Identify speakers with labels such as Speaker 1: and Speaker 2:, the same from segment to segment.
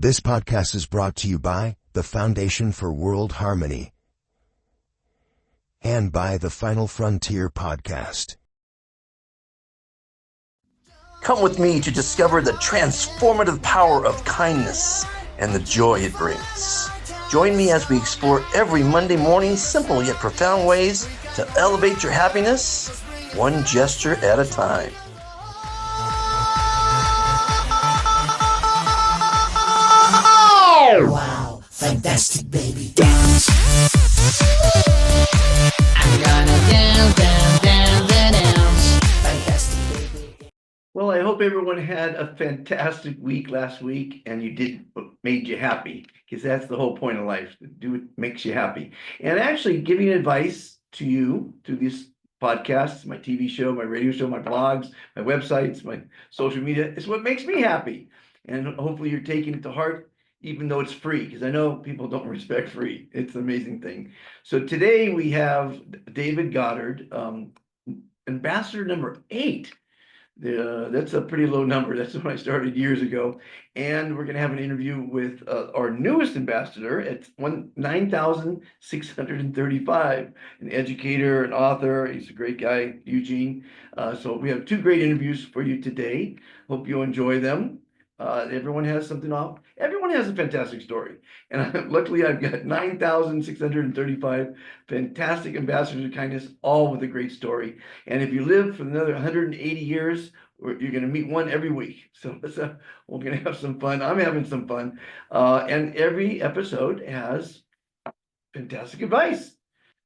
Speaker 1: This podcast is brought to you by the Foundation for World Harmony and by the Final Frontier Podcast.
Speaker 2: Come with me to discover the transformative power of kindness and the joy it brings. Join me as we explore every Monday morning simple yet profound ways to elevate your happiness, one gesture at a time.
Speaker 3: Wow, fantastic, baby. Dance. I'm gonna dance. Fantastic, baby.
Speaker 4: Well, I hope everyone had a fantastic week last week and you did what made you happy, because that's the whole point of life. Do what makes you happy. And actually giving advice to you through these podcasts, my TV show, my radio show, my blogs, my websites, my social media is what makes me happy. And hopefully you're taking it to heart, even though it's free, because I know people don't respect free. It's an amazing thing. So today we have David Goddard, ambassador number 8. That's a pretty low number. That's when I started years ago. And we're going to have an interview with our newest ambassador at 9,635, an educator, an author. He's a great guy, Eugene. So we have 2 great interviews for you today. Hope you enjoy them. Everyone has something off. Everyone has a fantastic story. And luckily I've got 9,635 fantastic ambassadors of kindness, all with a great story. And if you live for another 180 years, you're going to meet one every week. So we're going to have some fun. I'm having some fun. And every episode has fantastic advice,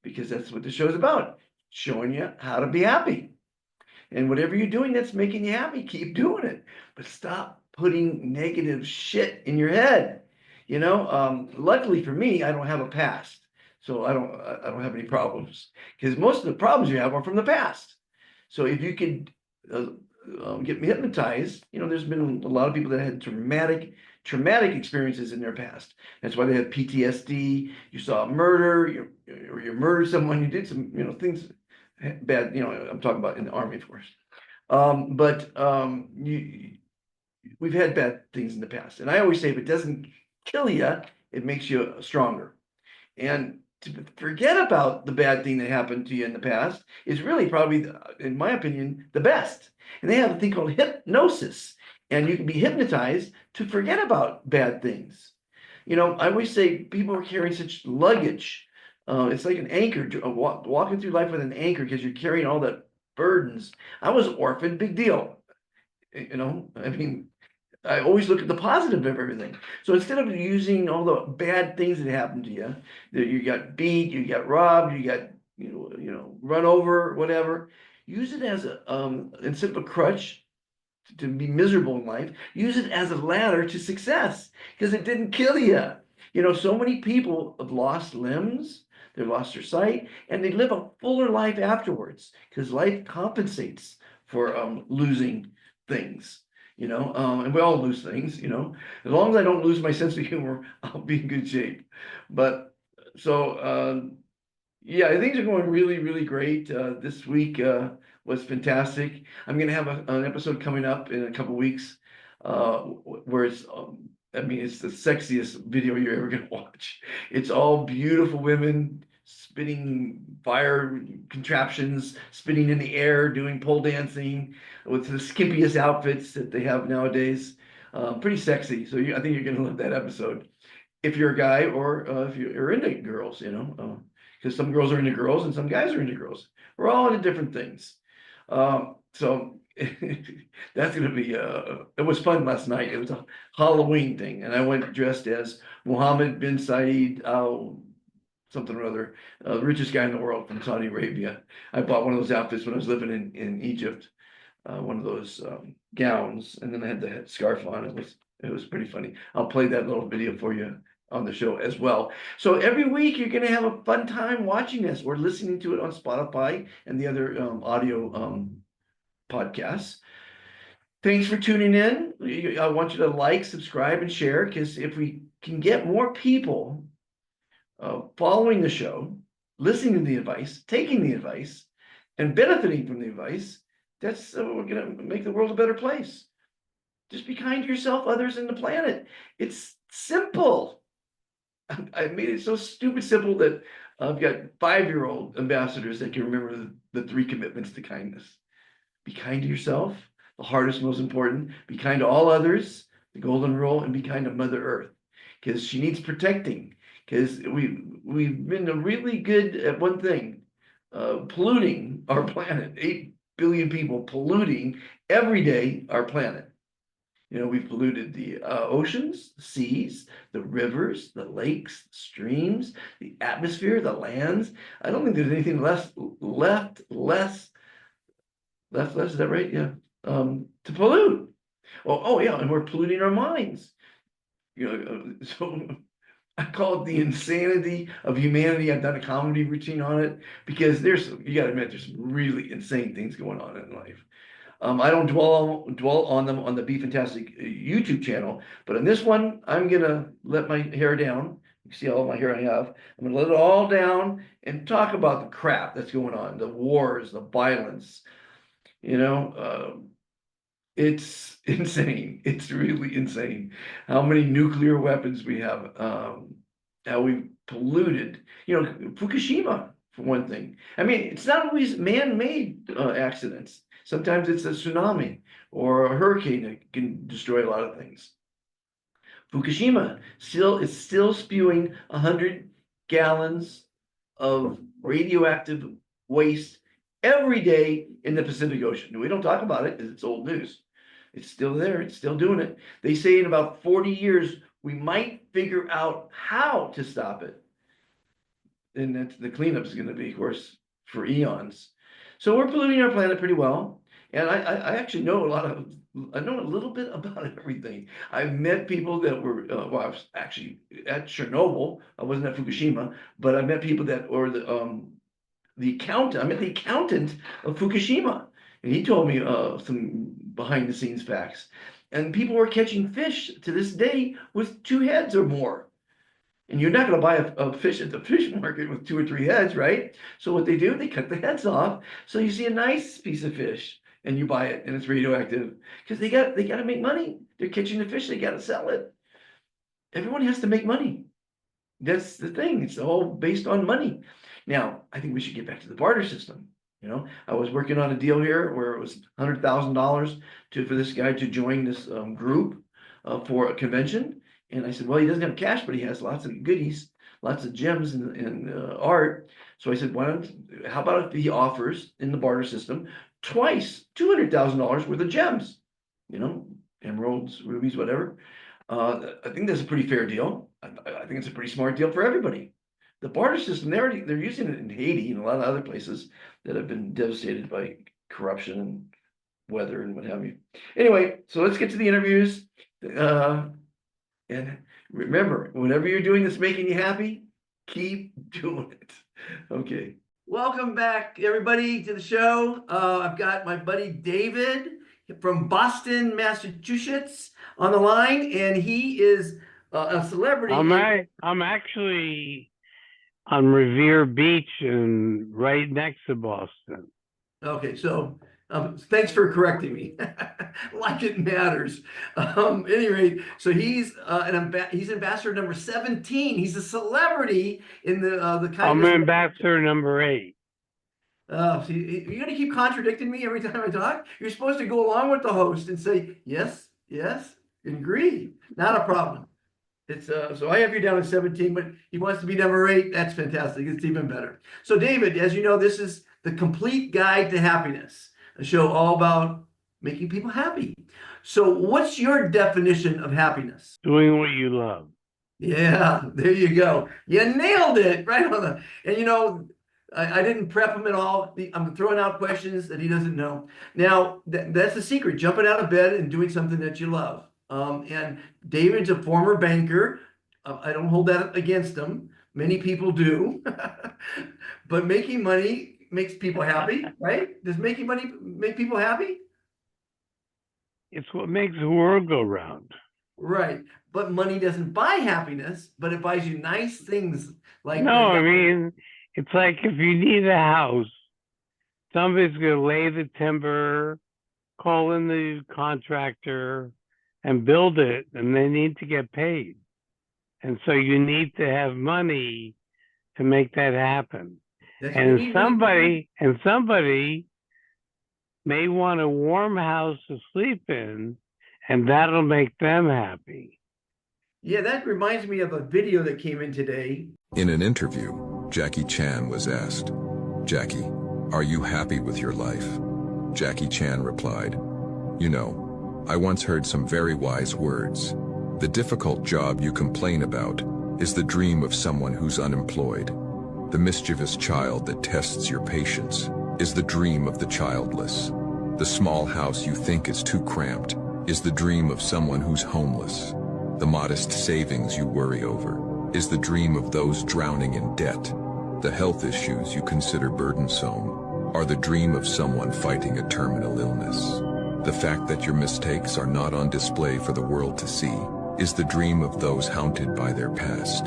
Speaker 4: because that's what the show's about, showing you how to be happy. And whatever you're doing that's making you happy, keep doing it. But stop putting negative shit in your head. You know, luckily for me, I don't have a past. So I don't have any problems, because most of the problems you have are from the past. So if you could get hypnotized, you know, there's been a lot of people that had traumatic experiences in their past. That's why they have PTSD. You saw a murder, or you murdered someone, you did some, you know, things bad, you know, I'm talking about in the Army, of course. We've had bad things in the past. And I always say, if it doesn't kill you, it makes you stronger. And to forget about the bad thing that happened to you in the past is really probably, in my opinion, the best. And they have a thing called hypnosis. And you can be hypnotized to forget about bad things. You know, I always say people are carrying such luggage. It's like an anchor, walking through life with an anchor, because you're carrying all the burdens. I was orphaned, big deal. You know, I mean, I always look at the positive of everything. So instead of using all the bad things that happened to you, that you got beat, you got robbed, you got, you know, run over, whatever, use it as a, instead of a crutch to be miserable in life, use it as a ladder to success, because it didn't kill you. You know, so many people have lost limbs, they've lost their sight, and they live a fuller life afterwards, because life compensates for losing things. You know, and we all lose things, you know. As long as I don't lose my sense of humor, I'll be in good shape. But so, yeah, things are going really, really great. This week was fantastic. I'm going to have an episode coming up in a couple weeks where it's, I mean, it's the sexiest video you're ever going to watch. It's all beautiful women spinning fire contraptions, spinning in the air, doing pole dancing with the skimpiest outfits that they have nowadays. Pretty sexy. So I think you're going to love that episode, if you're a guy, or if you're into girls, you know, because some girls are into girls and some guys are into girls. We're all into different things. So that's going to be, it was fun last night. It was a Halloween thing, and I went dressed as Mohammed bin Saeed something or other, the richest guy in the world from Saudi Arabia. I bought one of those outfits when I was living in Egypt, one of those gowns, and then I had the scarf on. It was pretty funny. I'll play that little video for you on the show as well. So every week you're going to have a fun time watching this or listening to it on Spotify and the other audio podcasts. Thanks for tuning in. I want you to like, subscribe, and share, because if we can get more people following the show, listening to the advice, taking the advice, and benefiting from the advice, that's we're going to make the world a better place. Just be kind to yourself, others, and the planet. It's simple. I made it so stupid simple that I've got 5-year-old ambassadors that can remember the 3 commitments to kindness. Be kind to yourself, the hardest, most important. Be kind to all others, the golden rule, and be kind to Mother Earth, because she needs protecting. Because we've been really good at one thing, polluting our planet. 8 billion people polluting every day our planet. You know, we've polluted the oceans, the seas, the rivers, the lakes, the streams, the atmosphere, the lands. I don't think there's anything left, is that right? Yeah. To pollute. Oh yeah, and we're polluting our minds. You know, so I call it the insanity of humanity. I've done a comedy routine on it because you gotta admit, there's some really insane things going on in life. I don't dwell on them on the Be Fantastic YouTube channel, but on this one, I'm gonna let my hair down. You see all my hair I have. I'm gonna let it all down and talk about the crap that's going on, the wars, the violence. You know, it's insane. It's really insane how many nuclear weapons we have, how we've polluted. You know, Fukushima, for one thing. I mean, it's not always man-made accidents. Sometimes it's a tsunami or a hurricane that can destroy a lot of things. Fukushima is still spewing 100 gallons of radioactive waste every day in the Pacific Ocean. We don't talk about it because it's old news. It's still there. It's still doing it. They say in about 40 years, we might figure out how to stop it. And the cleanup is going to be, of course, for eons. So we're polluting our planet pretty well. And I actually know I know a little bit about everything. I've met people that were, well, I was actually at Chernobyl. I wasn't at Fukushima, but I met people that, or the accountant, I met the accountant of Fukushima. And he told me some behind the scenes facts. And people were catching fish to this day with 2 heads or more. And you're not going to buy a fish at the fish market with 2 or 3 heads, right? So what they do, they cut the heads off. So you see a nice piece of fish and you buy it and it's radioactive because they got to make money. They're catching the fish, they got to sell it. Everyone has to make money. That's the thing. It's all based on money. Now, I think we should get back to the barter system. You know, I was working on a deal here where it was $100,000 for this guy to join this group for a convention. And I said, well, he doesn't have cash, but he has lots of goodies, lots of gems and art. So I said, how about if he offers in the barter system twice $200,000 worth of gems, you know, emeralds, rubies, whatever. I think that's a pretty fair deal. I think it's a pretty smart deal for everybody. The barter system, they're using it in Haiti and a lot of other places that have been devastated by corruption and weather and what have you. Anyway, so let's get to the interviews. And remember, whatever you're doing that's making you happy, keep doing it. Okay. Welcome back, everybody, to the show. I've got my buddy David from Boston, Massachusetts on the line, and he is a celebrity.
Speaker 5: I'm actually on Revere Beach and right next to Boston.
Speaker 4: Okay, so thanks for correcting me. Like it matters. Any rate, so he's he's ambassador number 17. He's a celebrity in the kindness.
Speaker 5: I'm ambassador number 8.
Speaker 4: So you're gonna keep contradicting me every time I talk? You're supposed to go along with the host and say yes, yes, and agree. Not a problem. It's so I have you down at 17, but he wants to be number 8. That's fantastic. It's even better. So David, as you know, this is the Complete Guide to Happiness, a show all about making people happy. So what's your definition of happiness?
Speaker 5: Doing what you love.
Speaker 4: Yeah, there you go. You nailed it right on the, and you know, I didn't prep him at all. I'm throwing out questions that he doesn't know. Now, that's the secret, jumping out of bed and doing something that you love. And David's a former banker. I don't hold that against him. Many people do. But making money makes people happy, right? Does making money make people happy?
Speaker 5: It's what makes the world go round.
Speaker 4: Right. But money doesn't buy happiness, but it buys you nice things like.
Speaker 5: No, I mean, it's like if you need a house, somebody's going to lay the timber, call in the contractor, and build it, and they need to get paid. And so you need to have money to make that happen.
Speaker 4: That's
Speaker 5: And
Speaker 4: we need money.
Speaker 5: somebody may want a warm house to sleep in, and that'll make them happy.
Speaker 4: Yeah, that reminds me of a video that came in today.
Speaker 6: In an interview, Jackie Chan was asked, "Jackie, are you happy with your life?" Jackie Chan replied, "You know, I once heard some very wise words. The difficult job you complain about is the dream of someone who's unemployed. The mischievous child that tests your patience is the dream of the childless. The small house you think is too cramped is the dream of someone who's homeless. The modest savings you worry over is the dream of those drowning in debt. The health issues you consider burdensome are the dream of someone fighting a terminal illness. The fact that your mistakes are not on display for the world to see is the dream of those haunted by their past.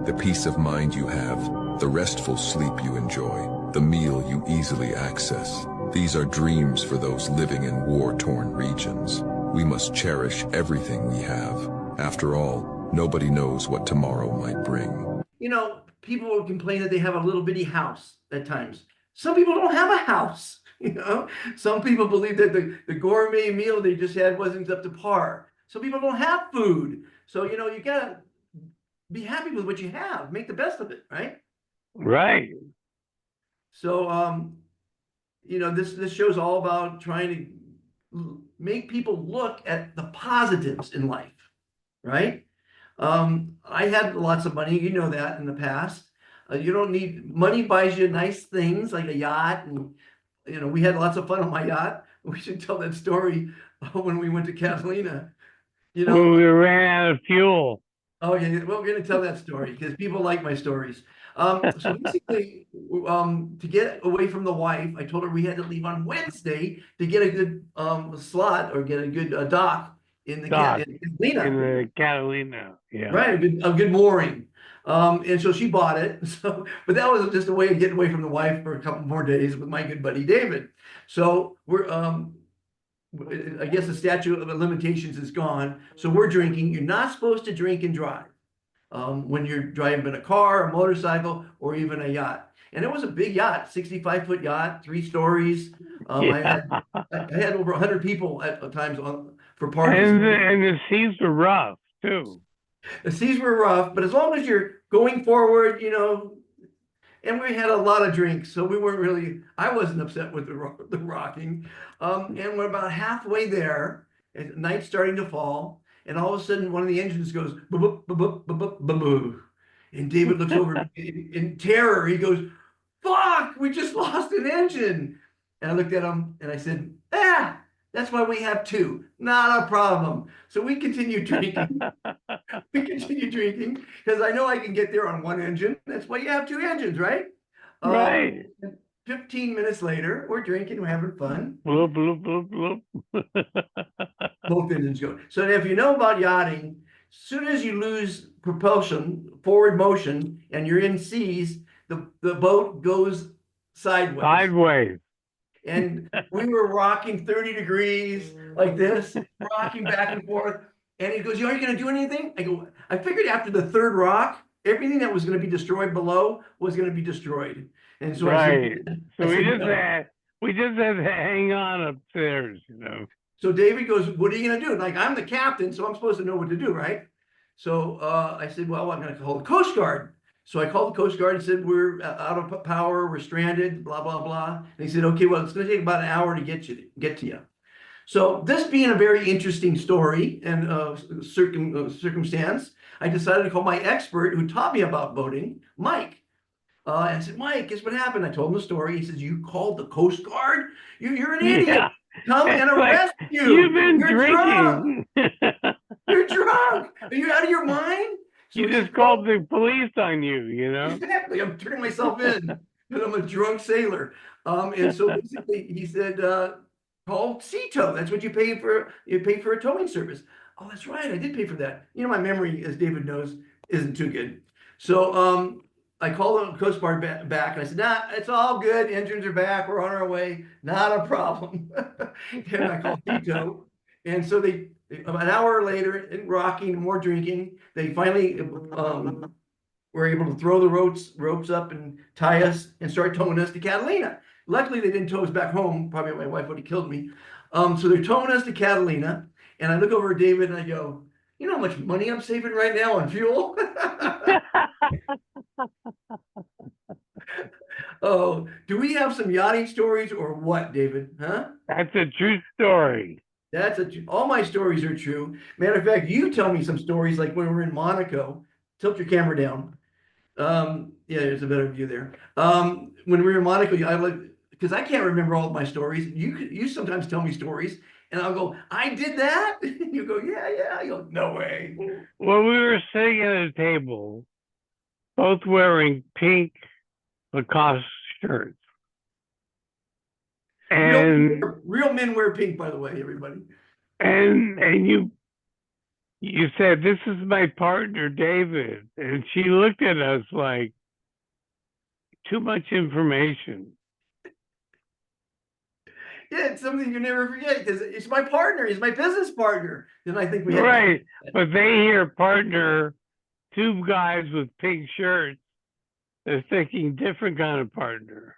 Speaker 6: The peace of mind you have, the restful sleep you enjoy, the meal you easily access, these are dreams for those living in war-torn regions. We must cherish everything we have. After all, nobody knows what tomorrow might bring."
Speaker 4: You know, people will complain that they have a little bitty house at times. Some people don't have a house. You know, some people believe that the gourmet meal they just had wasn't up to par. Some people don't have food. So, you know, you gotta be happy with what you have. Make the best of it, right?
Speaker 5: Right.
Speaker 4: So, you know, this show's all about trying to make people look at the positives in life, right? I had lots of money, you know that, in the past. You don't need money, buys you nice things like a yacht, and you know we had lots of fun on my yacht. We should tell that story when we went to Catalina. You
Speaker 5: When
Speaker 4: know,
Speaker 5: we ran out of fuel.
Speaker 4: oh yeah, well, we're gonna tell that story because people like my stories. So basically, to get away from the wife, I told her we had to leave on Wednesday to get a good slot or get a good dock in the
Speaker 5: Dock.
Speaker 4: in Catalina.
Speaker 5: In the Catalina. Yeah.
Speaker 4: Right, a good mooring. And so she bought it. So, but that was just a way of getting away from the wife for a couple more days with my good buddy David. So we're I guess the statute of limitations is gone. So we're drinking. You're not supposed to drink and drive when you're driving in a car, a motorcycle, or even a yacht. And it was a big yacht, 65-foot yacht, 3 stories.
Speaker 5: Yeah.
Speaker 4: I had over 100 people at times for parties.
Speaker 5: And the seas were rough too.
Speaker 4: The seas were rough, but as long as you're going forward, you know, and we had a lot of drinks, so we weren't really, I wasn't upset with the rocking. And we're about halfway there, and night's starting to fall, and all of a sudden one of the engines goes, boop, boop, boop, boop, boop, boop, boop. And David looks over in terror. He goes, "Fuck, we just lost an engine." And I looked at him and I said, that's why we have 2. Not a problem. So we continue drinking. We continue drinking because I know I can get there on 1 engine. That's why you have 2 engines, right?
Speaker 5: Right.
Speaker 4: 15 minutes later, we're drinking, we're having fun.
Speaker 5: Bloop, bloop, bloop, bloop.
Speaker 4: Both engines go. So if you know about yachting, as soon as you lose propulsion, forward motion, and you're in seas, the boat goes sideways.
Speaker 5: Sideways.
Speaker 4: And we were rocking 30 degrees like this, rocking back and forth. And he goes, "Are you going to do anything?" I go, I figured after the 3rd rock, everything that was going to be destroyed below was going to be destroyed. And so
Speaker 5: Right.
Speaker 4: I
Speaker 5: So
Speaker 4: said,
Speaker 5: we just had to hang on upstairs, you know.
Speaker 4: So David goes, "What are you going to do?" Like, I'm the captain, so I'm supposed to know what to do, right? So I said, "Well, I'm going to call the Coast Guard." So I called the Coast Guard and said, "We're out of power, we're stranded, blah, blah, blah." And he said, "Okay, well, it's going to take about an hour to get to you." So this being a very interesting story and circumstance, I decided to call my expert who taught me about boating, Mike. And I said, "Mike, guess what happened?" I told him the story. He says, "You called the Coast Guard? You're an idiot.
Speaker 5: Yeah.
Speaker 4: Come and
Speaker 5: It's like,
Speaker 4: arrest you.
Speaker 5: You've been
Speaker 4: You're
Speaker 5: drinking.
Speaker 4: drunk. You're drunk. Are you out of your mind?" So
Speaker 5: You
Speaker 4: he
Speaker 5: just
Speaker 4: said,
Speaker 5: called the police on you know.
Speaker 4: Exactly. I'm turning myself in because I'm a drunk sailor. And so basically he said, call Cito. That's what you pay for. You pay for a towing service. Oh, that's right. I did pay for that. You know, my memory, as David knows, isn't too good. So I called the Coast Guard back and I said, "Nah, it's all good. Engines are back. We're on our way. Not a problem." And I called Cito. And so an hour later, and rocking, more drinking, they finally were able to throw the ropes up and tie us and start towing us to Catalina. Luckily, they didn't tow us back home. Probably my wife would have killed me. So they're towing us to Catalina, and I look over at David and I go, "You know how much money I'm saving right now on fuel?" Oh, do we have some yachting stories or what, David? Huh?
Speaker 5: That's a true story.
Speaker 4: All my stories are true. Matter of fact, you tell me some stories like when we were in Monaco. Tilt your camera down. Yeah, there's a better view there. When we were in Monaco, I like because I can't remember all of my stories. You sometimes tell me stories, and I'll go, "I did that." And you go, "Yeah, yeah." I go, "No way."
Speaker 5: Well, we were sitting at a table, both wearing pink Lacoste shirts. And
Speaker 4: Real men wear pink, by the way, everybody.
Speaker 5: and you said, "This is my partner, David." And she looked at us like, too much information.
Speaker 4: Yeah, it's something you never forget because it's my partner. He's my business partner. Then I think we had
Speaker 5: Right. But they hear partner, two guys with pink shirts. They're thinking different kind of partner.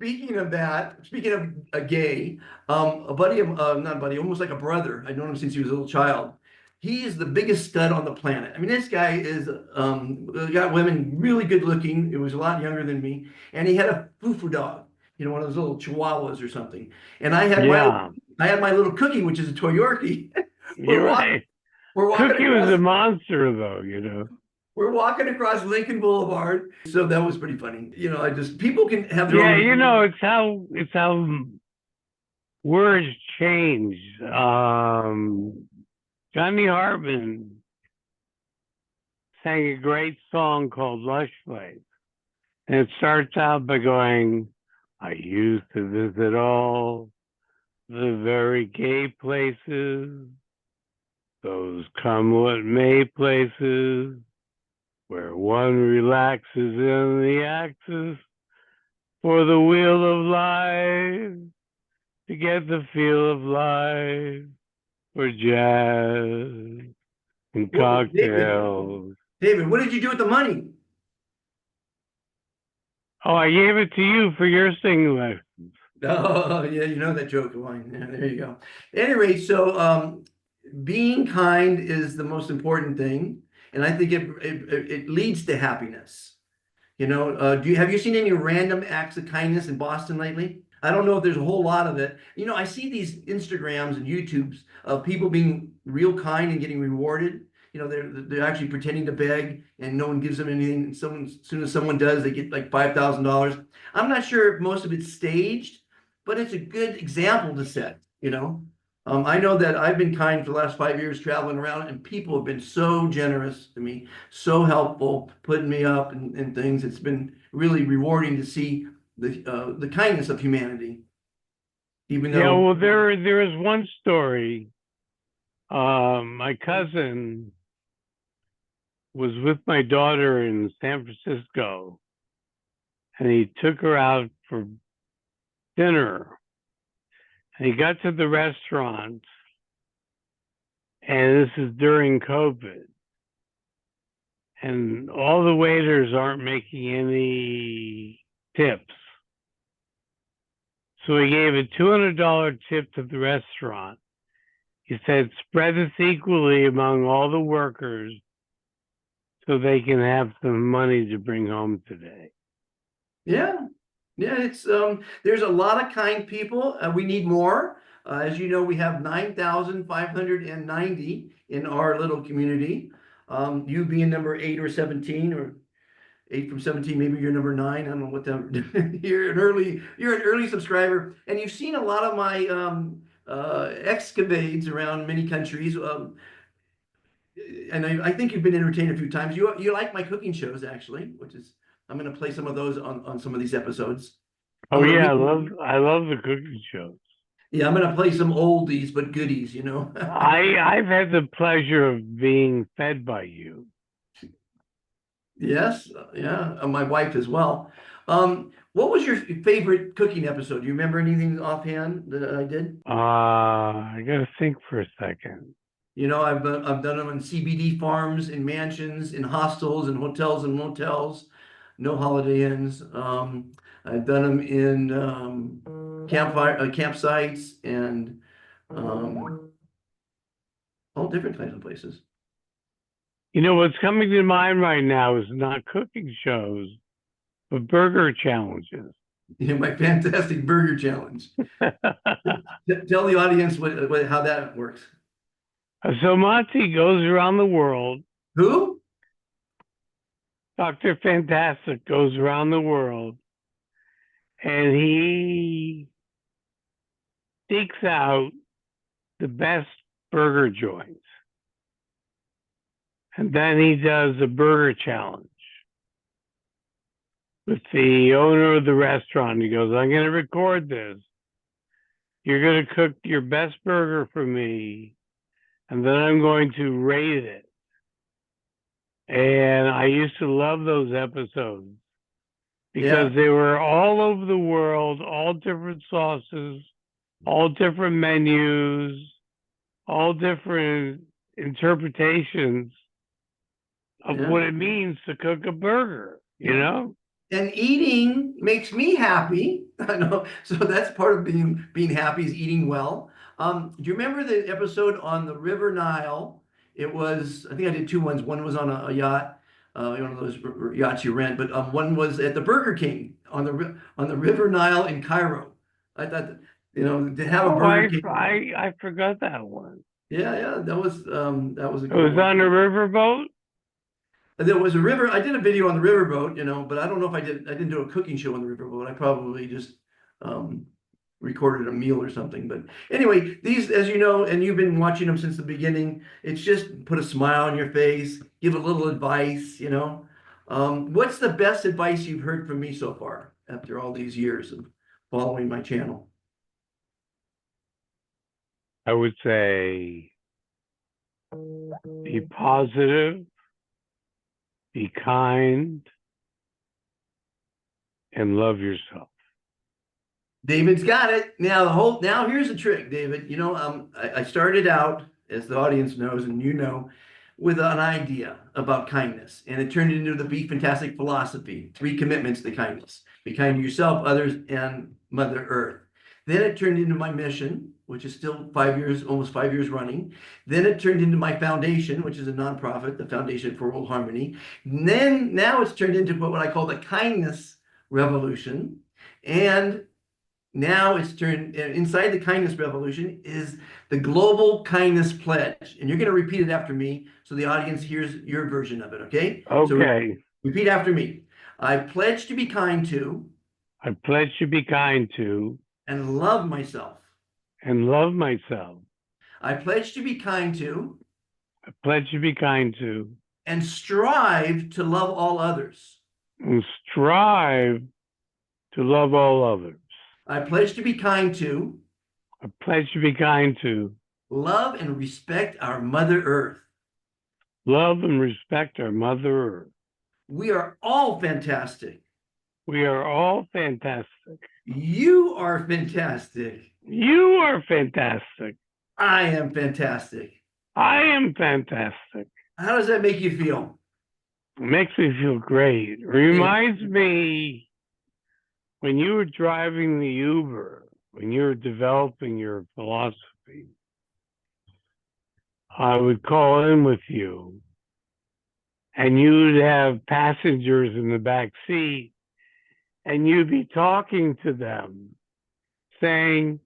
Speaker 4: Speaking of that, speaking of a gay, a buddy of, not a buddy, almost like a brother. I've known him since he was a little child. He is the biggest stud on the planet. I mean, this guy is, got women really good looking. It was a lot younger than me. And he had a foo-foo dog, one of those little chihuahuas or something. And I had my little Cookie, which is a toy Yorkie.
Speaker 5: You're right. Cookie was a monster though,
Speaker 4: We're walking across Lincoln Boulevard, so that was pretty funny. People can have their own.
Speaker 5: It's how words change. Johnny Hartman sang a great song called Lush Life, and it starts out by going, "I used to visit all the very gay places, those come what may places, where one relaxes in the axis for the wheel of life, to get the feel of life, for jazz and cocktails."
Speaker 4: David, what did you do with the money?
Speaker 5: Oh, I gave it to you for your singing lessons.
Speaker 4: Oh, yeah, you know that joke of mine. Yeah, there you go. Anyway, so being kind is the most important thing. And I think it leads to happiness. Have you seen any random acts of kindness in Boston lately? I don't know if there's a whole lot of it. I see these Instagrams and YouTubes of people being real kind and getting rewarded. They're actually pretending to beg and no one gives them anything. And as soon as someone does, they get like $5,000. I'm not sure if most of it's staged, but it's a good example to set, I know that I've been kind for the last 5 years traveling around, and people have been so generous to me, so helpful, putting me up and things. It's been really rewarding to see the kindness of humanity. Even though,
Speaker 5: yeah, well, there is one story. My cousin was with my daughter in San Francisco, and he took her out for dinner. And he got to the restaurant, and this is during COVID, and all the waiters aren't making any tips. So he gave a $200 tip to the restaurant. He said, "Spread this equally among all the workers so they can have some money to bring home today."
Speaker 4: Yeah. Yeah, it's there's a lot of kind people. We need more. As you know, we have 9,590 in our little community. You being number 8 or 17, or 8 from 17, maybe you're number 9. I don't know what that. You're an early subscriber, and you've seen a lot of my excavates around many countries. And I think you've been entertained a few times. You like my cooking shows, actually, which is. I'm going to play some of those on some of these episodes.
Speaker 5: Oh yeah, I love the cooking shows.
Speaker 4: Yeah, I'm going to play some oldies but goodies.
Speaker 5: I've had the pleasure of being fed by you.
Speaker 4: Yes, yeah, my wife as well. What was your favorite cooking episode? Do you remember anything offhand that I did?
Speaker 5: I gotta think for a second.
Speaker 4: You know, I've done them in CBD farms, in mansions, in hostels, in hotels and motels, no Holiday Inns. I've done them in campsites and um, all different kinds of places.
Speaker 5: You know, what's coming to mind right now is not cooking shows, but burger challenges.
Speaker 4: You know, my fantastic burger challenge. Tell the audience how that works.
Speaker 5: So Monty goes around the world.
Speaker 4: Who?
Speaker 5: Dr. Fantastic goes around the world and he seeks out the best burger joints. And then he does a burger challenge with the owner of the restaurant. He goes, I'm going to record this. You're going to cook your best burger for me, and then I'm going to rate it. And I used to love those episodes because they were all over the world, all different sauces, all different menus, all different interpretations of what it means to cook a burger, you know?
Speaker 4: And eating makes me happy. I know. So that's part of being happy is eating well. Do you remember the episode on the River Nile? It was, I think I did two ones. One was on a yacht, one of those yachts you rent, but one was at the Burger King on the River Nile in Cairo. I thought, you know, to have a Burger King.
Speaker 5: I forgot that one.
Speaker 4: Yeah, that was a
Speaker 5: It was on a riverboat?
Speaker 4: There was a river. I did a video on the riverboat, you know, but I don't know if I didn't do a cooking show on the riverboat. I probably just recorded a meal or something. But anyway, these, as you know, and you've been watching them since the beginning, it's just put a smile on your face, give a little advice, you know. What's the best advice you've heard from me so far after all these years of following my channel?
Speaker 5: I would say be positive, be kind, and love yourself.
Speaker 4: David's got it. Now here's the trick, David. You know, I started out, as the audience knows and you know, with an idea about kindness, and it turned into the Be Fantastic philosophy, 3 commitments to kindness. Be kind to yourself, others, and Mother Earth. Then it turned into my mission, which is still 5 years, almost 5 years running. Then it turned into my foundation, which is a nonprofit, the Foundation for World Harmony. And then now it's turned into what I call the kindness revolution. And now it's turned inside the kindness revolution is the global kindness pledge. And you're going to repeat it after me so the audience hears your version of it, okay?
Speaker 5: Okay.
Speaker 4: So repeat after me. I pledge to be kind to.
Speaker 5: I pledge to be kind to.
Speaker 4: And love myself.
Speaker 5: And love myself.
Speaker 4: I pledge to be kind to.
Speaker 5: I pledge to be kind to.
Speaker 4: And strive to love all others.
Speaker 5: And strive to love all others.
Speaker 4: I pledge to be kind to.
Speaker 5: I pledge to be kind to.
Speaker 4: Love and respect our Mother Earth.
Speaker 5: Love and respect our Mother Earth.
Speaker 4: We are all fantastic.
Speaker 5: We are all fantastic.
Speaker 4: You are fantastic.
Speaker 5: You are fantastic.
Speaker 4: I am fantastic.
Speaker 5: I am fantastic.
Speaker 4: How does that make you feel?
Speaker 5: It makes me feel great. It reminds me when you were driving the Uber, when you were developing your philosophy, I would call in with you and you'd have passengers in the back seat and you'd be talking to them saying,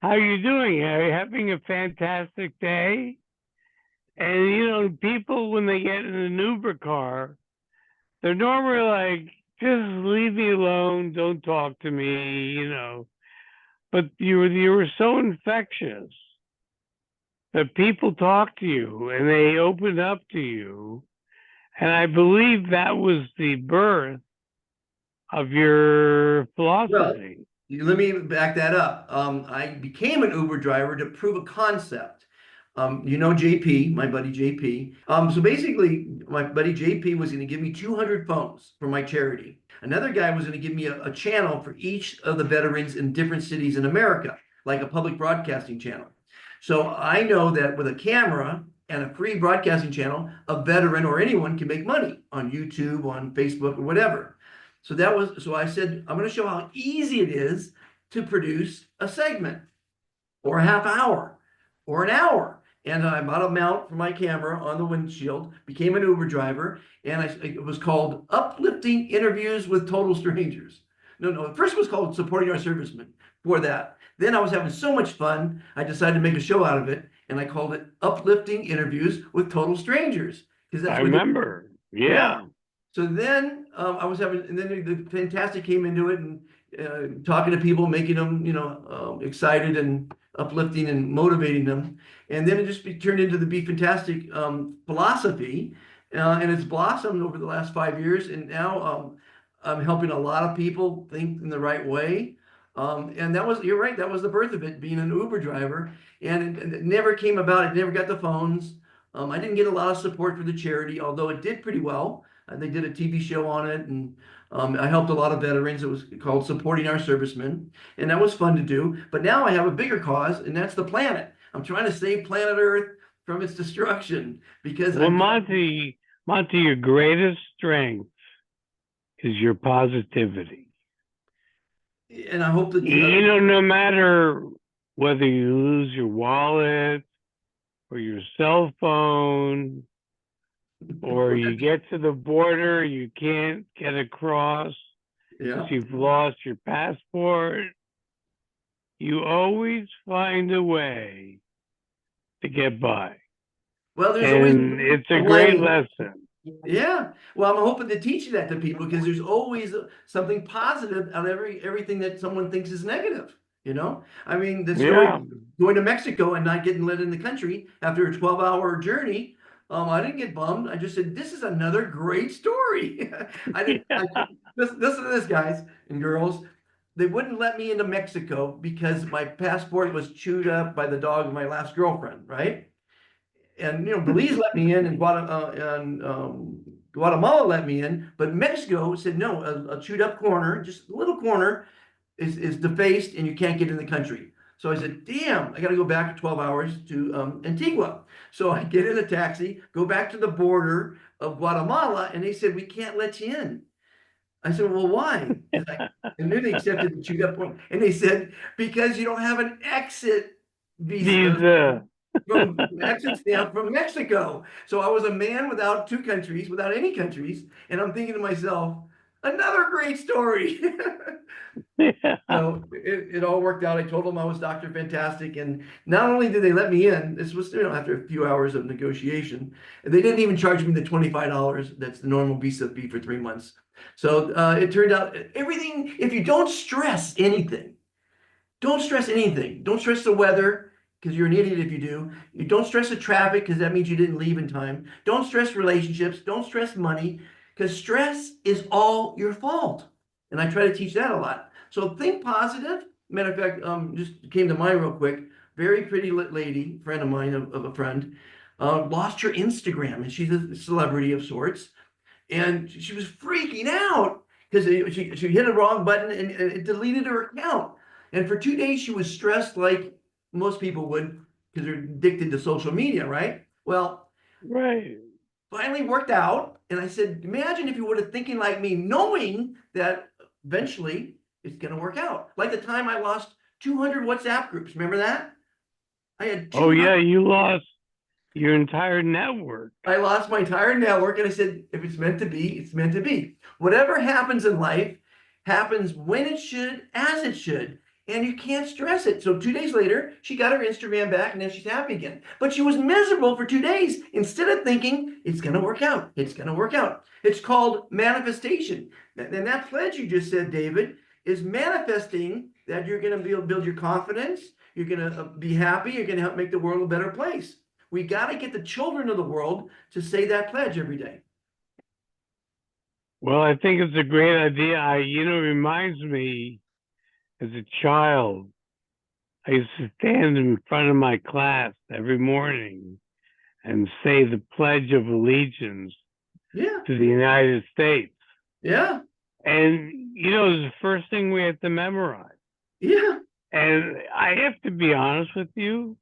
Speaker 5: how are you doing? Are you having a fantastic day? And, you know, people, when they get in an Uber car, they're normally like, just leave me alone. Don't talk to me, you know. But you were so infectious that people talked to you and they opened up to you. And I believe that was the birth of your philosophy.
Speaker 4: Well, let me back that up. I became an Uber driver to prove a concept. You know JP, my buddy JP. So basically, my buddy JP was going to give me 200 phones for my charity. Another guy was going to give me a channel for each of the veterans in different cities in America, like a public broadcasting channel. So I know that with a camera and a free broadcasting channel, a veteran or anyone can make money on YouTube, on Facebook, or whatever. So I said, I'm going to show how easy it is to produce a segment or a half hour or an hour. And I bought a mount for my camera on the windshield, became an Uber driver, and it was called Uplifting Interviews with Total Strangers. No, first it was called Supporting Our Servicemen for that. Then I was having so much fun, I decided to make a show out of it, and I called it Uplifting Interviews with Total Strangers. Because that's
Speaker 5: I
Speaker 4: what
Speaker 5: remember. Yeah.
Speaker 4: So then I was having, and then the Fantastic came into it and talking to people, making them, excited and uplifting and motivating them. And then it just turned into the Be Fantastic philosophy. And it's blossomed over the last 5 years. And now I'm helping a lot of people think in the right way. And you're right, that was the birth of it, being an Uber driver. And it never came about, it never got the phones. I didn't get a lot of support for the charity, although it did pretty well. They did a TV show on it, and I helped a lot of veterans. It was called Supporting Our Servicemen, and that was fun to do. But now I have a bigger cause, and that's the planet. I'm trying to save planet Earth from its destruction because
Speaker 5: Well, Monty, your greatest strength is your positivity.
Speaker 4: And I hope that
Speaker 5: no matter whether you lose your wallet or your cell phone, or you get to the border, you can't get across,
Speaker 4: yeah.
Speaker 5: you've lost your passport, you always find a way to get by.
Speaker 4: Well, there's
Speaker 5: and
Speaker 4: always
Speaker 5: it's a great lesson.
Speaker 4: Yeah. Well, I'm hoping to teach that to people because there's always something positive out of everything that someone thinks is negative. I mean, the story going to Mexico and not getting let in the country after a 12-hour journey. I didn't get bummed. I just said, this is another great story. Listen to this, guys and girls. They wouldn't let me into Mexico because my passport was chewed up by the dog of my last girlfriend, right? And Belize let me in, and Guatemala let me in, but Mexico said no. A chewed up corner, just a little corner, is defaced, and you can't get in the country. So I said, damn, I got to go back 12 hours to Antigua. So I get in a taxi, go back to the border of Guatemala, and they said, we can't let you in. I said, well, why? And then they accepted the chewed up one. And they said, because you don't have an exit visa. From exit stamp from Mexico. So I was a man without two countries, without any countries. And I'm thinking to myself, another great story. So it all worked out. I told them I was Dr. Fantastic. And not only did they let me in, this was after a few hours of negotiation, they didn't even charge me the $25. That's the normal visa fee for 3 months. So it turned out everything, if you don't stress anything, don't stress the weather, because you're an idiot if you do. You don't stress the traffic, because that means you didn't leave in time. Don't stress relationships. Don't stress money, because stress is all your fault. And I try to teach that a lot. So think positive. Matter of fact, just came to mind real quick. Very pretty lady, friend of mine, of a friend, lost her Instagram, and she's a celebrity of sorts. And she was freaking out because she hit a wrong button and it deleted her account. And for 2 days, she was stressed like most people would because they're addicted to social media, right? Well, finally worked out. And I said, imagine if you were thinking like me, knowing that eventually it's going to work out. Like the time I lost 200 WhatsApp groups. Remember that? I had 200.
Speaker 5: Oh, yeah, you lost your entire network.
Speaker 4: I lost my entire network. And I said, if it's meant to be, it's meant to be. Whatever happens in life happens when it should, as it should. And you can't stress it. So 2 days later, she got her Instagram back, and then she's happy again. But she was miserable for 2 days instead of thinking, it's going to work out. It's going to work out. It's called manifestation. And that pledge you just said, David, is manifesting that you're going to build your confidence. You're going to be happy. You're going to help make the world a better place. We got to get the children of the world to say that pledge every day.
Speaker 5: Well, I think it's a great idea. It reminds me, as a child, I used to stand in front of my class every morning and say the Pledge of Allegiance to the United States.
Speaker 4: Yeah.
Speaker 5: And, it was the first thing we had to memorize.
Speaker 4: Yeah.
Speaker 5: And I have to be honest with you,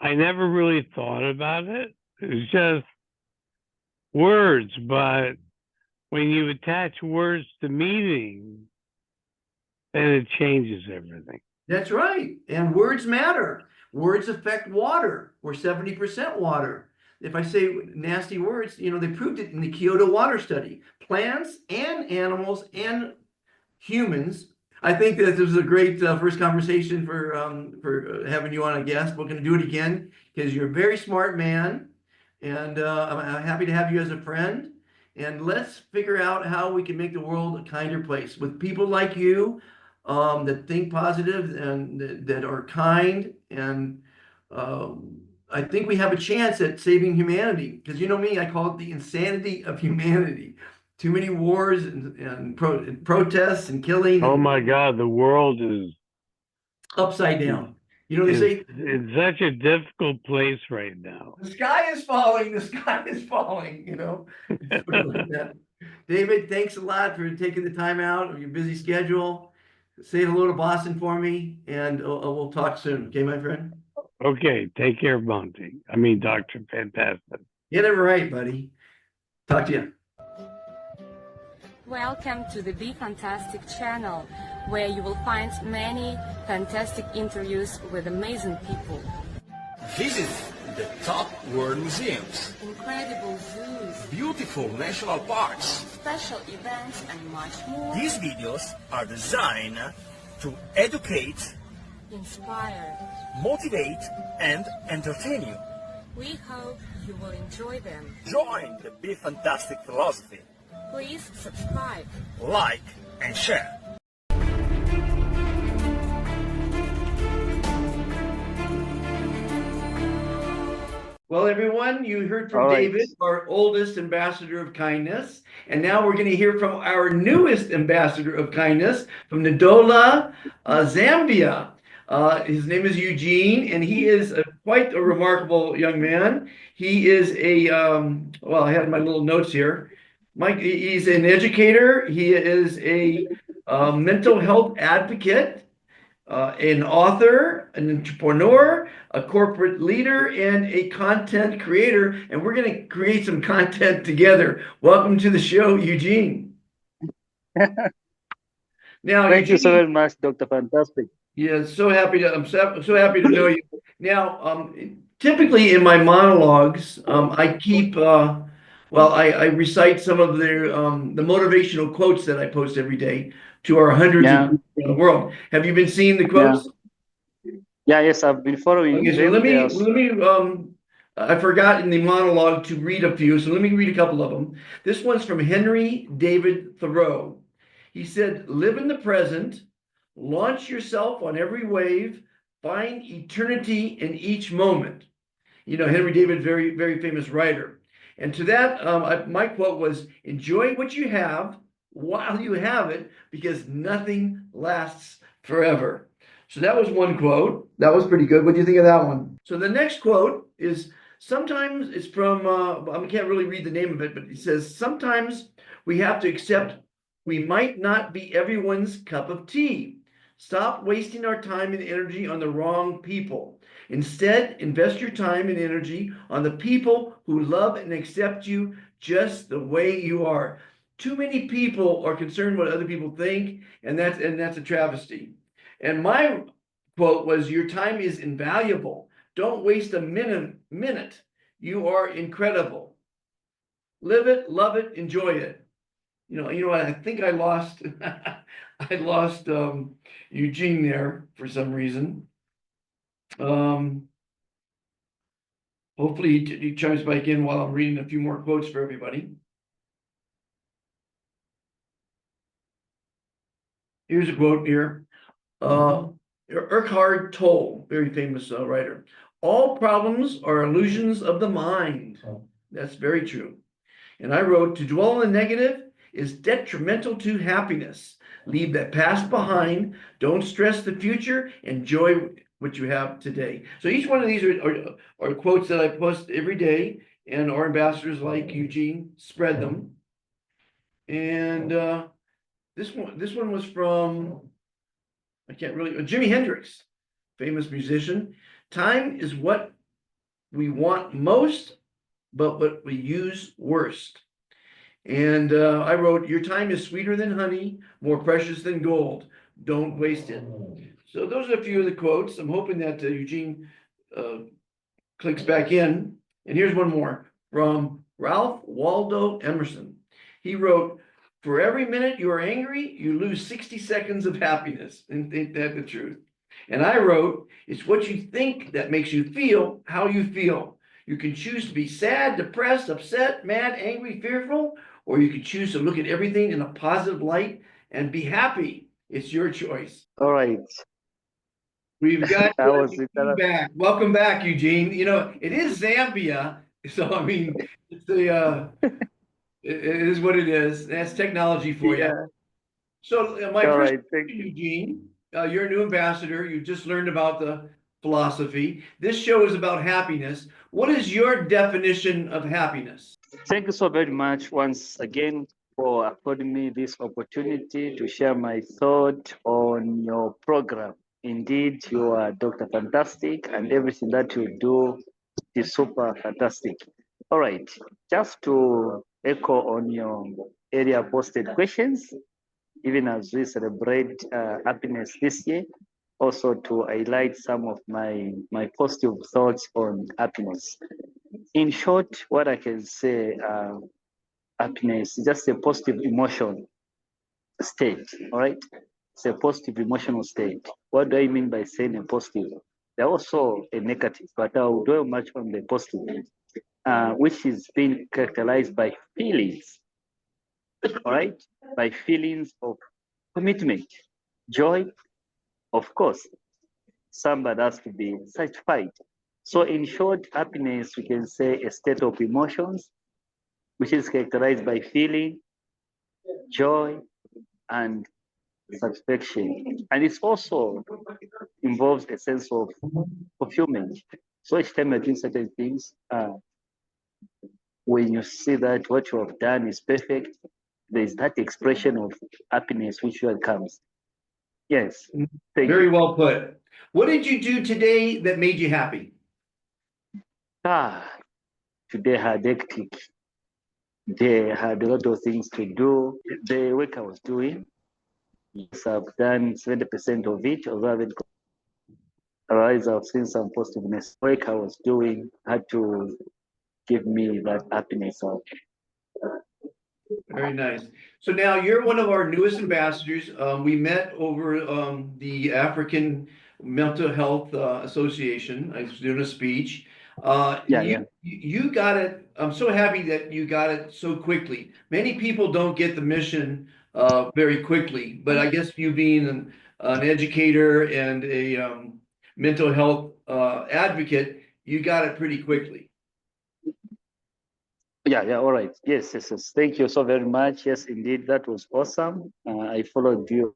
Speaker 5: I never really thought about it. It was just words, but when you attach words to meaning, then it changes everything.
Speaker 4: That's right. And words matter. Words affect water. We're 70% water. If I say nasty words, they proved it in the Kyoto water study. Plants and animals and humans. I think that this was a great first conversation for having you on a guest. We're going to do it again because you're a very smart man, and I'm happy to have you as a friend. And let's figure out how we can make the world a kinder place with people like you that think positive and that are kind. And I think we have a chance at saving humanity because you know me, I call it the insanity of humanity. Too many wars and protests and killing.
Speaker 5: Oh my God, the world is
Speaker 4: upside down. They say
Speaker 5: it's such a difficult place right now.
Speaker 4: the sky is falling. The sky is falling. David, thanks a lot for taking the time out of your busy schedule. Say hello to Boston for me, and we'll talk soon. Okay, my friend?
Speaker 5: Okay, take care, Monty. I mean, Dr. Fantastic.
Speaker 4: Get it right, buddy. Talk to you.
Speaker 7: Welcome to the Be Fantastic channel, where you will find many fantastic interviews with amazing people.
Speaker 8: Visit the top world museums,
Speaker 7: Incredible zoos,
Speaker 8: beautiful national parks.
Speaker 7: special events, and much more.
Speaker 8: These videos are designed to educate,
Speaker 7: Inspire.
Speaker 8: motivate, and entertain you.
Speaker 7: We hope you will enjoy them.
Speaker 8: Join the Be Fantastic philosophy.
Speaker 7: Please subscribe.
Speaker 8: Like and share.
Speaker 4: Well, everyone, you heard from
Speaker 9: All right.
Speaker 4: David, our oldest ambassador of kindness. And now we're going to hear from our newest ambassador of kindness from Ndola, Zambia. His name is Eugene, and he is quite a remarkable young man. He is well, I have my little notes here. Mike, he's an educator. He is a mental health advocate, an author, an entrepreneur, a corporate leader, and a content creator. And we're going to create some content together. Welcome to the show, Eugene. Now,
Speaker 9: Thank you so
Speaker 4: Eugene,
Speaker 9: very much, Dr. Fantastic.
Speaker 4: yeah, I'm so happy to know you. Now, typically in my monologues, I keep I recite some of the motivational quotes that I post every day to our hundreds
Speaker 9: Yeah.
Speaker 4: of people in the world. Have you been seeing the quotes?
Speaker 9: Yeah, yes, I've been following
Speaker 4: Okay, so
Speaker 9: them.
Speaker 4: let
Speaker 9: Yes.
Speaker 4: me I forgot in the monologue to read a few, so let me read a couple of them. This one's from Henry David Thoreau. He said, "Live in the present, launch yourself on every wave, find eternity in each moment." Henry David, very, very famous writer. And to that, my quote was, "Enjoy what you have while you have it, because nothing lasts forever." So that was one quote. That was pretty good. What do you think of that one? So the next quote is sometimes it's from, I can't really read the name of it, but it says, "Sometimes we have to accept we might not be everyone's cup of tea. Stop wasting our time and energy on the wrong people. Instead, invest your time and energy on the people who love and accept you just the way you are." Too many people are concerned what other people think, and that's a travesty. And my quote was, "Your time is invaluable. Don't waste a minute. You are incredible. Live it, love it, enjoy it." You know what? I think I lost I lost Eugene there for some reason. Hopefully he chimes back in while I'm reading a few more quotes for everybody. Here's a quote here. Eckhart Tolle, very famous writer. "All problems are illusions of the mind." That's very true. And I wrote, "To dwell on the negative is detrimental to happiness. Leave that past behind. Don't stress the future. Enjoy what you have today." So each one of these are quotes that I post every day, and our ambassadors like Eugene spread them. And this one was from, I can't really, Jimi Hendrix, famous musician. "Time is what we want most, but what we use worst. And I wrote, your time is sweeter than honey, more precious than gold. Don't waste it. So those are a few of the quotes. I'm hoping that Eugene clicks back in. And here's one more from Ralph Waldo Emerson. He wrote, for every minute you are angry, you lose 60 seconds of happiness. And ain't that the truth? And I wrote, it's what you think that makes you feel how you feel. You can choose to be sad, depressed, upset, mad, angry, fearful, or you can choose to look at everything in a positive light and be happy. It's your choice.
Speaker 9: All right.
Speaker 4: We've got
Speaker 9: That was it.
Speaker 4: Eugene back. Welcome back, Eugene. You know, it is Zambia, so I mean, it's the it is what it is. That's technology for you.
Speaker 9: Yeah.
Speaker 4: So my
Speaker 9: All
Speaker 4: first
Speaker 9: right. Thank
Speaker 4: question,
Speaker 9: you.
Speaker 4: Eugene, you're a new ambassador. You just learned about the philosophy. This show is about happiness. What is your definition of happiness?
Speaker 9: Thank you so very much once again for affording me this opportunity to share my thought on your program. Indeed, you are Dr. Fantastic, and everything that you do is super fantastic. All right, just to echo on your area posted questions, even as we celebrate happiness this year, also to highlight some of my positive thoughts on happiness. In short, what I can say, happiness is just a positive emotion state, all right? It's a positive emotional state. What do I mean by saying a positive? There are also a negative, but I'll dwell much on the positive, which is being characterized by feelings, all right? By feelings of commitment, joy, of course, somebody has to be satisfied. So in short, happiness, we can say a state of emotions, which is characterized by feeling, joy, and satisfaction. And it also involves a sense of fulfillment. So each time you're doing certain things, when you see that what you have done is perfect, there's that expression of happiness which usually comes. Yes. Thank
Speaker 4: Very
Speaker 9: you.
Speaker 4: well put. What did you do today that made you happy?
Speaker 9: Today I had hectic. They had a lot of things to do. The work I was doing, yes, I've done 70% of it, although I haven't otherwise I've seen some positiveness. Work I was doing had to give me that happiness of.
Speaker 4: Very nice. So now you're one of our newest ambassadors. We met over the African Mental Health Association. I was doing a speech. You got it. I'm so happy that you got it so quickly. Many people don't get the mission very quickly, but I guess you being an educator and a mental health advocate, you got it pretty quickly.
Speaker 9: Yeah, all right. Yes. Thank you so very much. Yes, indeed, that was awesome. I followed your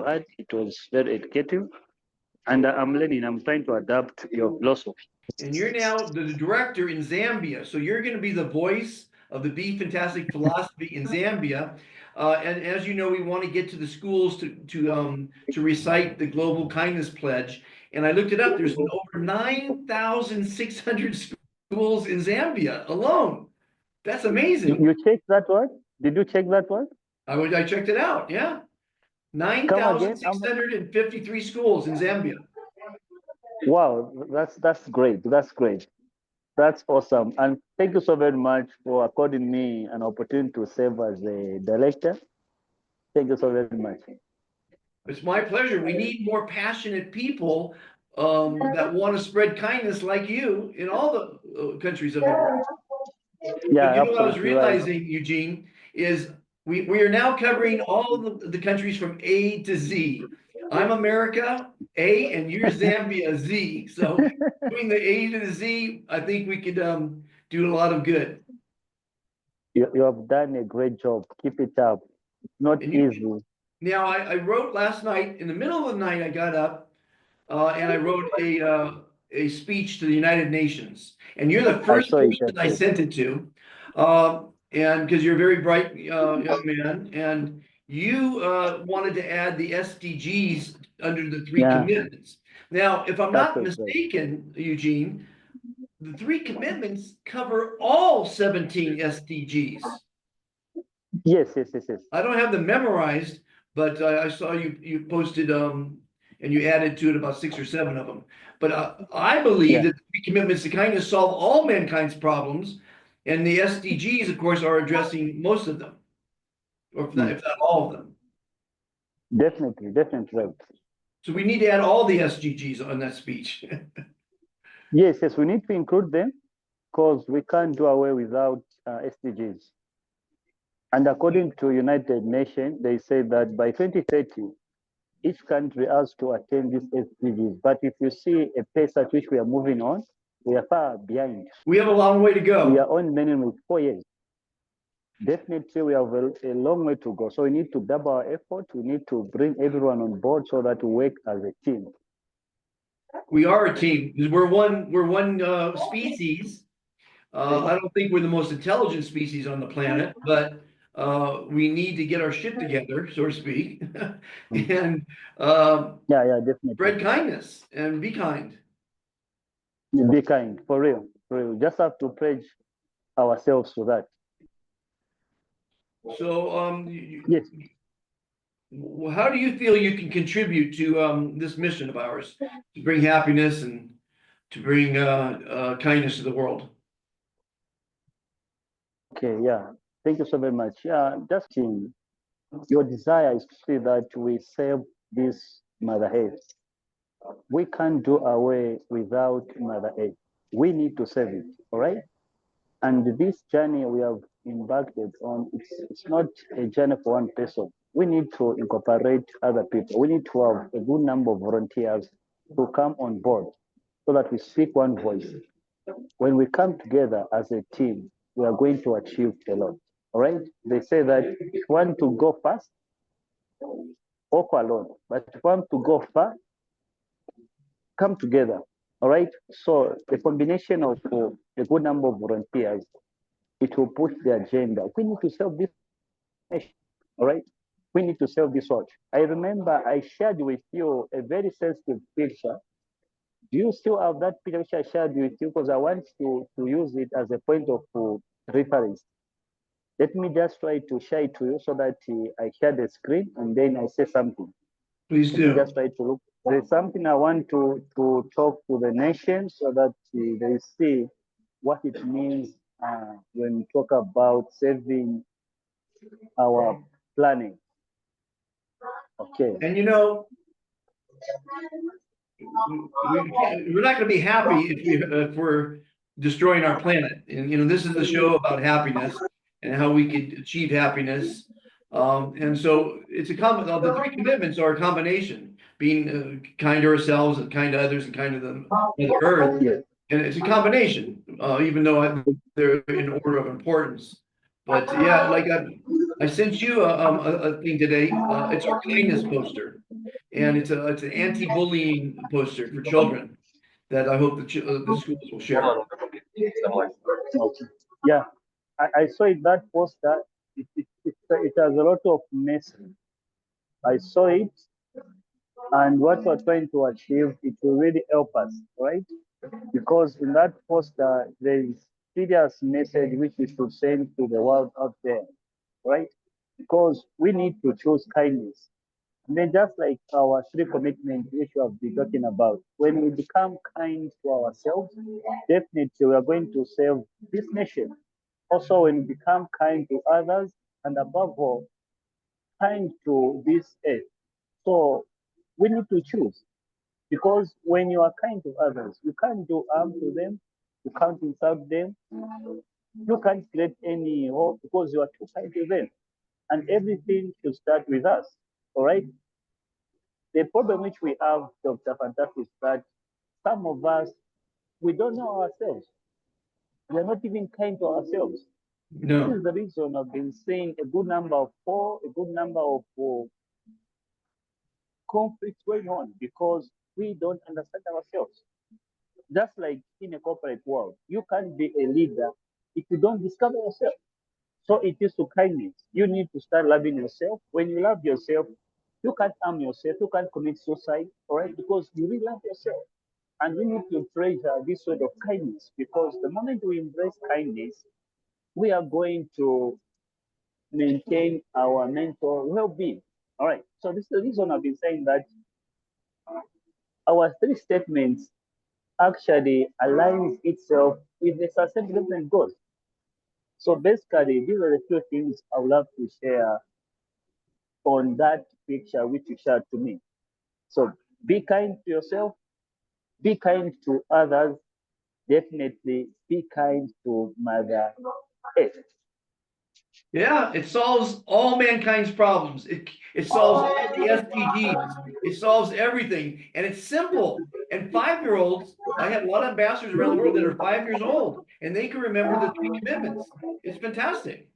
Speaker 9: ad. It was very educative. And I'm learning, I'm trying to adapt your philosophy.
Speaker 4: And you're now the director in Zambia. So you're going to be the voice of the Be Fantastic philosophy in Zambia. And as you know, we want to get to the schools to recite the Global Kindness Pledge. And I looked it up. There's over 9,600 schools in Zambia alone. That's amazing.
Speaker 9: You checked that one? Did you check that one?
Speaker 4: I checked it out. Yeah. 9,653 schools in Zambia.
Speaker 9: Wow, that's great. That's great. That's awesome. And thank you so very much for according me an opportunity to serve as a director. Thank you so very much.
Speaker 4: It's my pleasure. We need more passionate people that want to spread kindness like you in all the countries of the world.
Speaker 9: Yeah,
Speaker 4: but you know what I was
Speaker 9: absolutely
Speaker 4: realizing,
Speaker 9: right.
Speaker 4: Eugene, is we are now covering all the countries from A to Z. I'm America, A, and you're Zambia, Z. So between the A to the Z, I think we could do a lot of good.
Speaker 9: You have done a great job. Keep it up. Not easy.
Speaker 4: Now, I wrote last night, in the middle of the night, I got up and I wrote a speech to the United Nations. And you're the first person I sent it to. And because you're a very bright young man, and you wanted to add the SDGs under the three commitments. Now, if I'm not mistaken, Eugene, the three commitments cover all 17 SDGs.
Speaker 9: Yes.
Speaker 4: I don't have them memorized, but I saw you posted and you added to it about 6 or 7 of them. But I believe that the three commitments to kindness solve all mankind's problems, and the SDGs, of course, are addressing most of them, or if not all of them.
Speaker 9: Definitely right.
Speaker 4: So we need to add all the SDGs on that speech.
Speaker 9: Yes, we need to include them because we can't do away without SDGs. And according to United Nations, they say that by 2030, each country has to attain these SDGs. But if you see a pace at which we are moving on, we are far behind.
Speaker 4: We have a long way to go.
Speaker 9: We are on minimum with 4 years. Definitely, we have a long way to go. So we need to double our effort. We need to bring everyone on board so that we work as a team.
Speaker 4: We are a team because we're one species. I don't think we're the most intelligent species on the planet, but we need to get our shit together, so to speak, and
Speaker 9: definitely
Speaker 4: spread kindness and be kind.
Speaker 9: Be kind, for real. Just have to pledge ourselves to that.
Speaker 4: So,
Speaker 9: yes.
Speaker 4: How do you feel you can contribute to this mission of ours to bring happiness and to bring kindness to the world?
Speaker 9: Okay, thank you so very much. Justin, your desire is to see that we save this Mother Earth. We can't do away without Mother Earth. We need to save it, all right? And this journey we have embarked on, it's not a journey for one person. We need to incorporate other people. We need to have a good number of volunteers to come on board so that we speak one voice. When we come together as a team, we are going to achieve a lot. All right? They say that if you want to go fast, walk alone. But if you want to go far, come together. All right? So the combination of a good number of volunteers, it will push the agenda. We need to serve this nation. All right? We need to serve this world. I remember I shared with you a very sensitive picture. Do you still have that picture which I shared with you? Because I want to use it as a point of reference. Let me just try to share it to you so that I share the screen and then I say something.
Speaker 4: Please do.
Speaker 9: Just try to look. There's something I want to talk to the nation so that they see what it means when we talk about saving our planet. Okay.
Speaker 4: And we're not going to be happy if we're destroying our planet. And this is a show about happiness and how we could achieve happiness. And so it's the three commitments are a combination: being kind to ourselves and kind to others and kind to the earth.
Speaker 9: Yeah.
Speaker 4: And it's a combination, even though they're in order of importance. But like I sent you a thing today. It's our kindness poster, and it's an anti-bullying poster for children that I hope the schools will share.
Speaker 9: Yeah, I saw it, that poster. It has a lot of message. I saw it, and what we're trying to achieve, it will really help us, right? Because in that poster, there is serious message which we should send to the world out there, right? Because we need to choose kindness. And then just like our three commitments which we have been talking about, when we become kind to ourselves, definitely we are going to save this nation. Also, when we become kind to others, and above all, kind to this earth. So we need to choose. Because when you are kind to others, you can't do harm to them, you can't insult them, you can't create any hope because you are too kind to them. And everything should start with us. All right? The problem which we have, Dr. Fantastic, is that some of us, we don't know ourselves. We are not even kind to ourselves.
Speaker 4: No.
Speaker 9: This is the reason I've been saying a good number of conflicts going on because we don't understand ourselves. Just like in a corporate world, you can't be a leader if you don't discover yourself. So it is to kindness. You need to start loving yourself. When you love yourself, you can't harm yourself. You can't commit suicide, all right? Because you really love yourself. And we need to treasure this word of kindness, because the moment we embrace kindness, we are going to maintain our mental well-being. All right. So this is the reason I've been saying that our three statements actually aligns itself with the sustainable development goals. So basically, these are the few things I would love to share on that picture which you shared to me. So be kind to yourself, be kind to others, definitely be kind to Mother Earth.
Speaker 4: Yeah, it solves all mankind's problems. It solves all the SDGs. It solves everything, and it's simple. And 5-year-olds, I have a lot of ambassadors around the world that are 5 years old, and they can remember the 3 commitments. It's fantastic.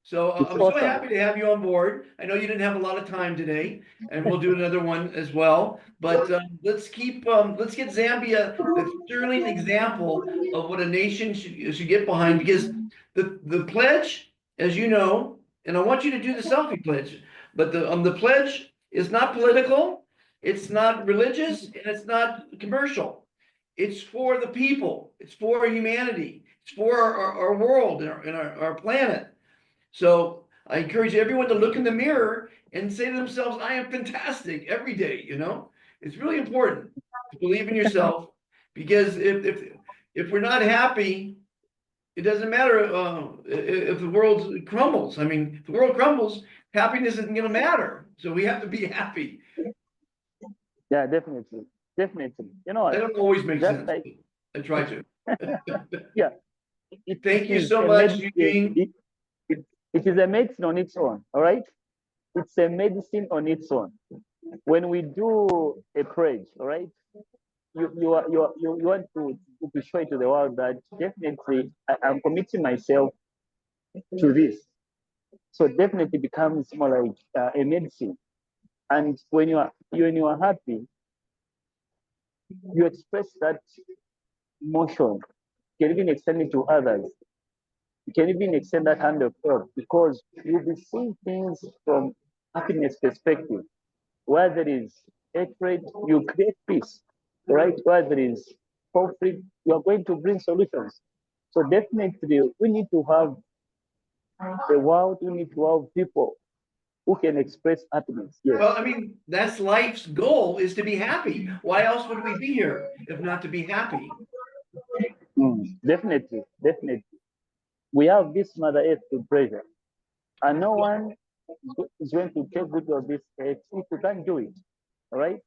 Speaker 4: So
Speaker 9: It's
Speaker 4: I'm so
Speaker 9: awesome.
Speaker 4: happy to have you on board. I know you didn't have a lot of time today, and we'll do another one as well. But let's get Zambia the sterling example of what a nation should get behind, because the pledge, as you know, and I want you to do the selfie pledge, but the pledge is not political, it's not religious, and it's not commercial. It's for the people. It's for humanity. It's for our world and our planet. So I encourage everyone to look in the mirror and say to themselves, I am fantastic every day, you know? It's really important to believe in yourself, because if we're not happy, it doesn't matter if the world crumbles. I mean, if the world crumbles, happiness isn't going to matter. So we have to be happy.
Speaker 9: Yeah, definitely. Definitely. You know,
Speaker 4: I don't always make
Speaker 9: just
Speaker 4: sense.
Speaker 9: like,
Speaker 4: I try to.
Speaker 9: yeah.
Speaker 4: Thank you
Speaker 9: is
Speaker 4: so
Speaker 9: a
Speaker 4: much,
Speaker 9: medicine-
Speaker 4: Eugene.
Speaker 9: it is a medicine on its own, all right? It's a medicine on its own. When we do a pledge, all right, you want to show it to the world that definitely I'm committing myself to this. So definitely becomes more like a medicine. And when you are happy, you express that emotion. You can even extend it to others. You can even extend that hand of help, because you'll be seeing things from happiness perspective. Where there is hatred, you create peace, right? Where there is conflict, you are going to bring solutions. So definitely, we need to have the world. We need to have people who can express happiness. Yes.
Speaker 4: Well, I mean, that's life's goal, is to be happy. Why else would we be here if not to be happy?
Speaker 9: Definitely, definitely. We have this Mother Earth to treasure, and no one is going to take good of this earth if you can't do it. All right.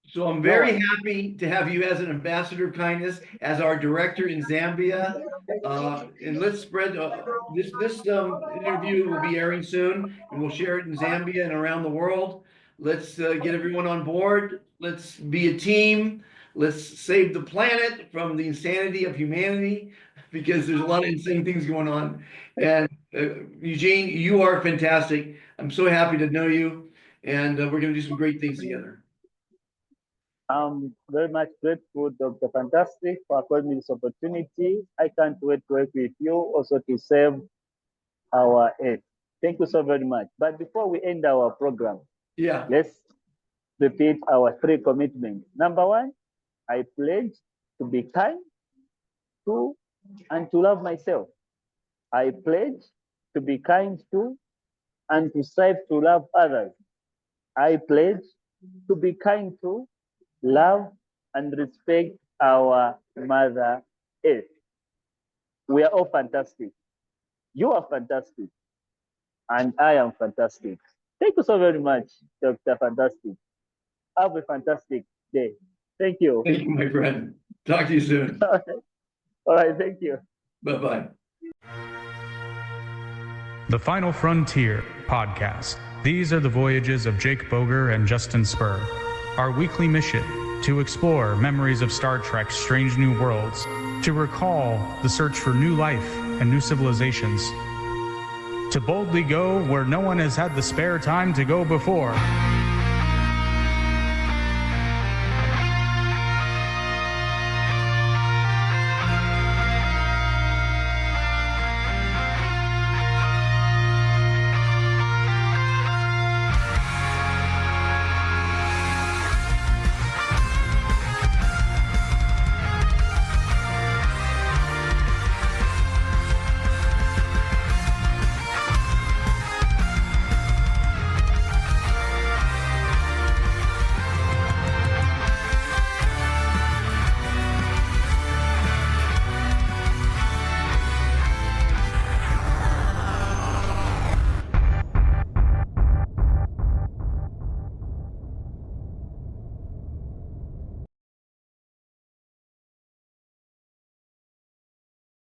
Speaker 4: So I'm very happy to have you as an ambassador of kindness, as our director in Zambia. And let's spread this interview will be airing soon, and we'll share it in Zambia and around the world. Let's get everyone on board. Let's be a team. Let's save the planet from the insanity of humanity, because there's a lot of insane things going on. And Eugene, you are fantastic. I'm so happy to know you, and we're going to do some great things together.
Speaker 9: I'm very much grateful, Dr. Fantastic, for according me this opportunity. I can't wait to work with you also to save our earth. Thank you so very much. But before we end our program, let's repeat our 3 commitments. Number 1, I pledge to be kind to and to love myself. I pledge to be kind to and to strive to love others. I pledge to be kind to, love, and respect our Mother Earth. We are all fantastic. You are fantastic. And I am fantastic. Thank you so very much, Dr. Fantastic. Have a fantastic day. Thank you.
Speaker 4: Thank you, my friend. Talk to you soon.
Speaker 9: All right, thank you.
Speaker 4: Bye-bye.
Speaker 10: The Final Frontier podcast. These are the voyages of Jake Boger and Justin Spur. Our weekly mission, to explore memories of Star Trek's strange new worlds, to recall the search for new life and new civilizations, to boldly go where no one has had the spare time to go before.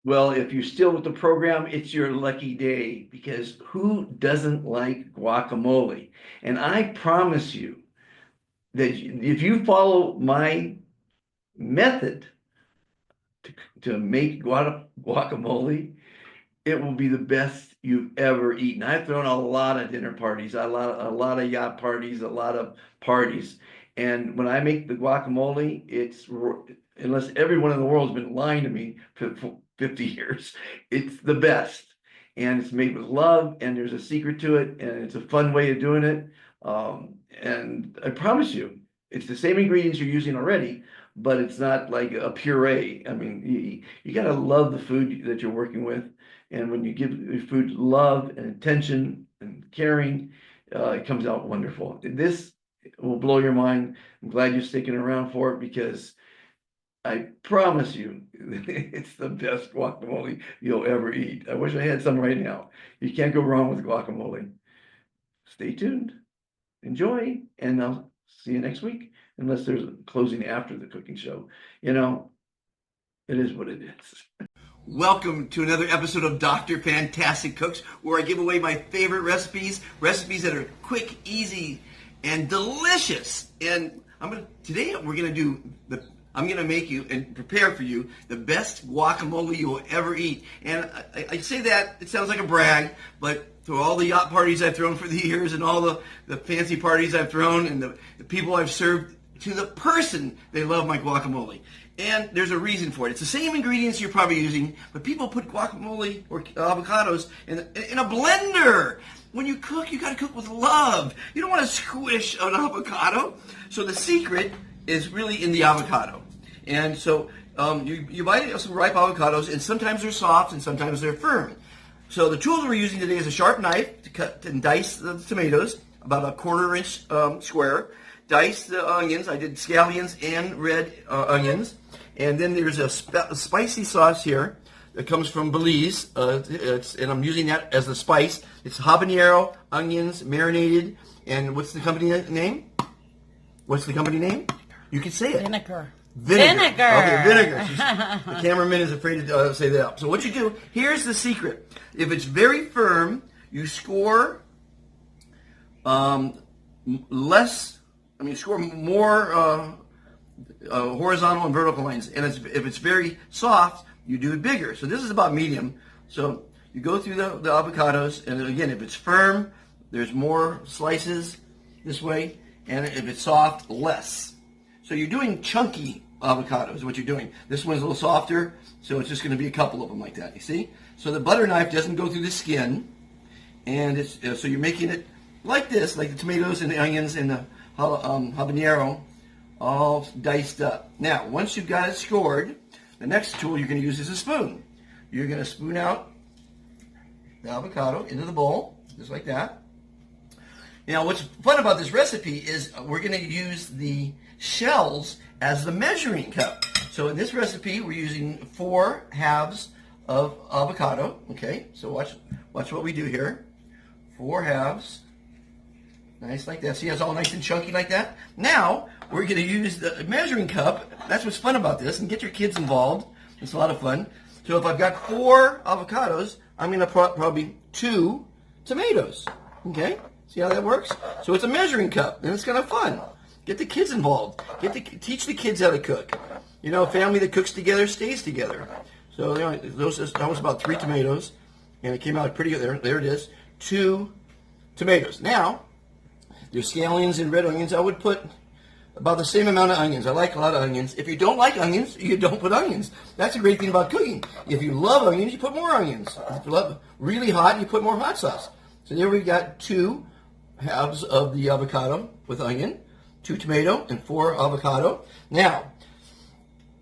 Speaker 4: Well, if you're still with the program, it's your lucky day, because who doesn't like guacamole? And I promise you that if you follow my method to make guacamole, it will be the best you've ever eaten. I've thrown a lot of dinner parties, a lot of yacht parties, a lot of parties. And when I make the guacamole, unless everyone in the world has been lying to me for 50 years, it's the best. And it's made with love, and there's a secret to it, and it's a fun way of doing it. And I promise you, it's the same ingredients you're using already, but it's not like a puree. I mean, you got to love the food that you're working with. And when you give your food love and attention and caring, it comes out wonderful. This will blow your mind. I'm glad you're sticking around for it, because I promise you, it's the best guacamole you'll ever eat. I wish I had some right now. You can't go wrong with guacamole. Stay tuned. Enjoy, and I'll see you next week, unless there's a closing after the cooking show. You know, it is what it is. Welcome to another episode of Dr. Fantastic Cooks, where I give away my favorite recipes that are quick, easy, and delicious. And today we're gonna make you and prepare for you the best guacamole you will ever eat. And I say that, it sounds like a brag, but through all the yacht parties I've thrown for the years, and all the fancy parties I've thrown, and the people I've served, to the person, they love my guacamole. And there's a reason for it. It's the same ingredients you're probably using, but people put guacamole or avocados in a blender. When you cook, you got to cook with love. You don't want to squish an avocado. So the secret is really in the avocado. And so you buy some ripe avocados, and sometimes they're soft and sometimes they're firm. So the tools we're using today is a sharp knife to cut and dice the tomatoes, about a 1/4 inch square. Dice the onions. I did scallions and red onions. And then there's a spicy sauce here that comes from Belize, and I'm using that as the spice. It's habanero, onions, marinated, and what's the company name? What's the company name? You can say it.
Speaker 11: Vinegar.
Speaker 4: Vinegar. Okay, vinegar. The cameraman is afraid to say that. So what you do, here's the secret. If it's very firm, you score score more horizontal and vertical lines. And if it's very soft, you do it bigger. So this is about medium. So you go through the avocados, and again, if it's firm, there's more slices this way, and if it's soft, less. So you're doing chunky avocados, what you're doing. This one's a little softer, so it's just going to be a couple of them like that, you see? So the butter knife doesn't go through the skin, and so you're making it like this, like the tomatoes and the onions and the habanero, all diced up. Now, once you've got it scored, the next tool you're going to use is a spoon. You're going to spoon out the avocado into the bowl, just like that. Now, what's fun about this recipe is we're going to use the shells as the measuring cup. So in this recipe, we're using 4 halves of avocado. Okay, so watch what we do here. 4 halves. Nice like that. See, it's all nice and chunky like that. Now, we're going to use the measuring cup. That's what's fun about this, and get your kids involved. It's a lot of fun. So if I've got 4 avocados, I'm going to put probably 2 tomatoes. Okay? See how that works? So it's a measuring cup, and it's kind of fun. Get the kids involved. Teach the kids how to cook. You know, a family that cooks together stays together. So that was about 3 tomatoes, and it came out pretty good. There it is. 2 tomatoes. Now, there's scallions and red onions. I would put about the same amount of onions. I like a lot of onions. If you don't like onions, you don't put onions. That's a great thing about cooking. If you love onions, you put more onions. If you love really hot, you put more hot sauce. So there we got 2 halves of the avocado with onion, 2 tomato, and 4 avocado. Now,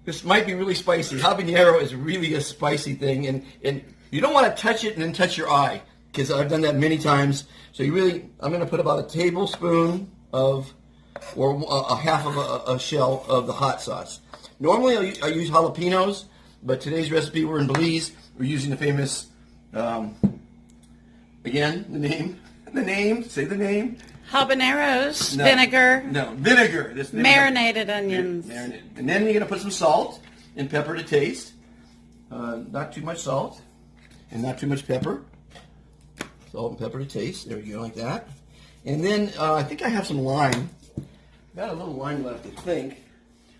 Speaker 4: this might be really spicy. Habanero is really a spicy thing, and you don't want to touch it and then touch your eye, because I've done that many times. So I'm going to put about a tablespoon or a half of a shell of the hot sauce. Normally I use jalapenos, but today's recipe, we're in Belize. We're using the famous, again, the name, say the name.
Speaker 11: Habaneros,
Speaker 4: No.
Speaker 11: vinegar.
Speaker 4: No, vinegar. This
Speaker 11: Marinated onions.
Speaker 4: Marinated. And then you're going to put some salt and pepper to taste. Not too much salt and not too much pepper. Salt and pepper to taste. There we go, like that. And then I think I have some lime. Got a little lime left, I think.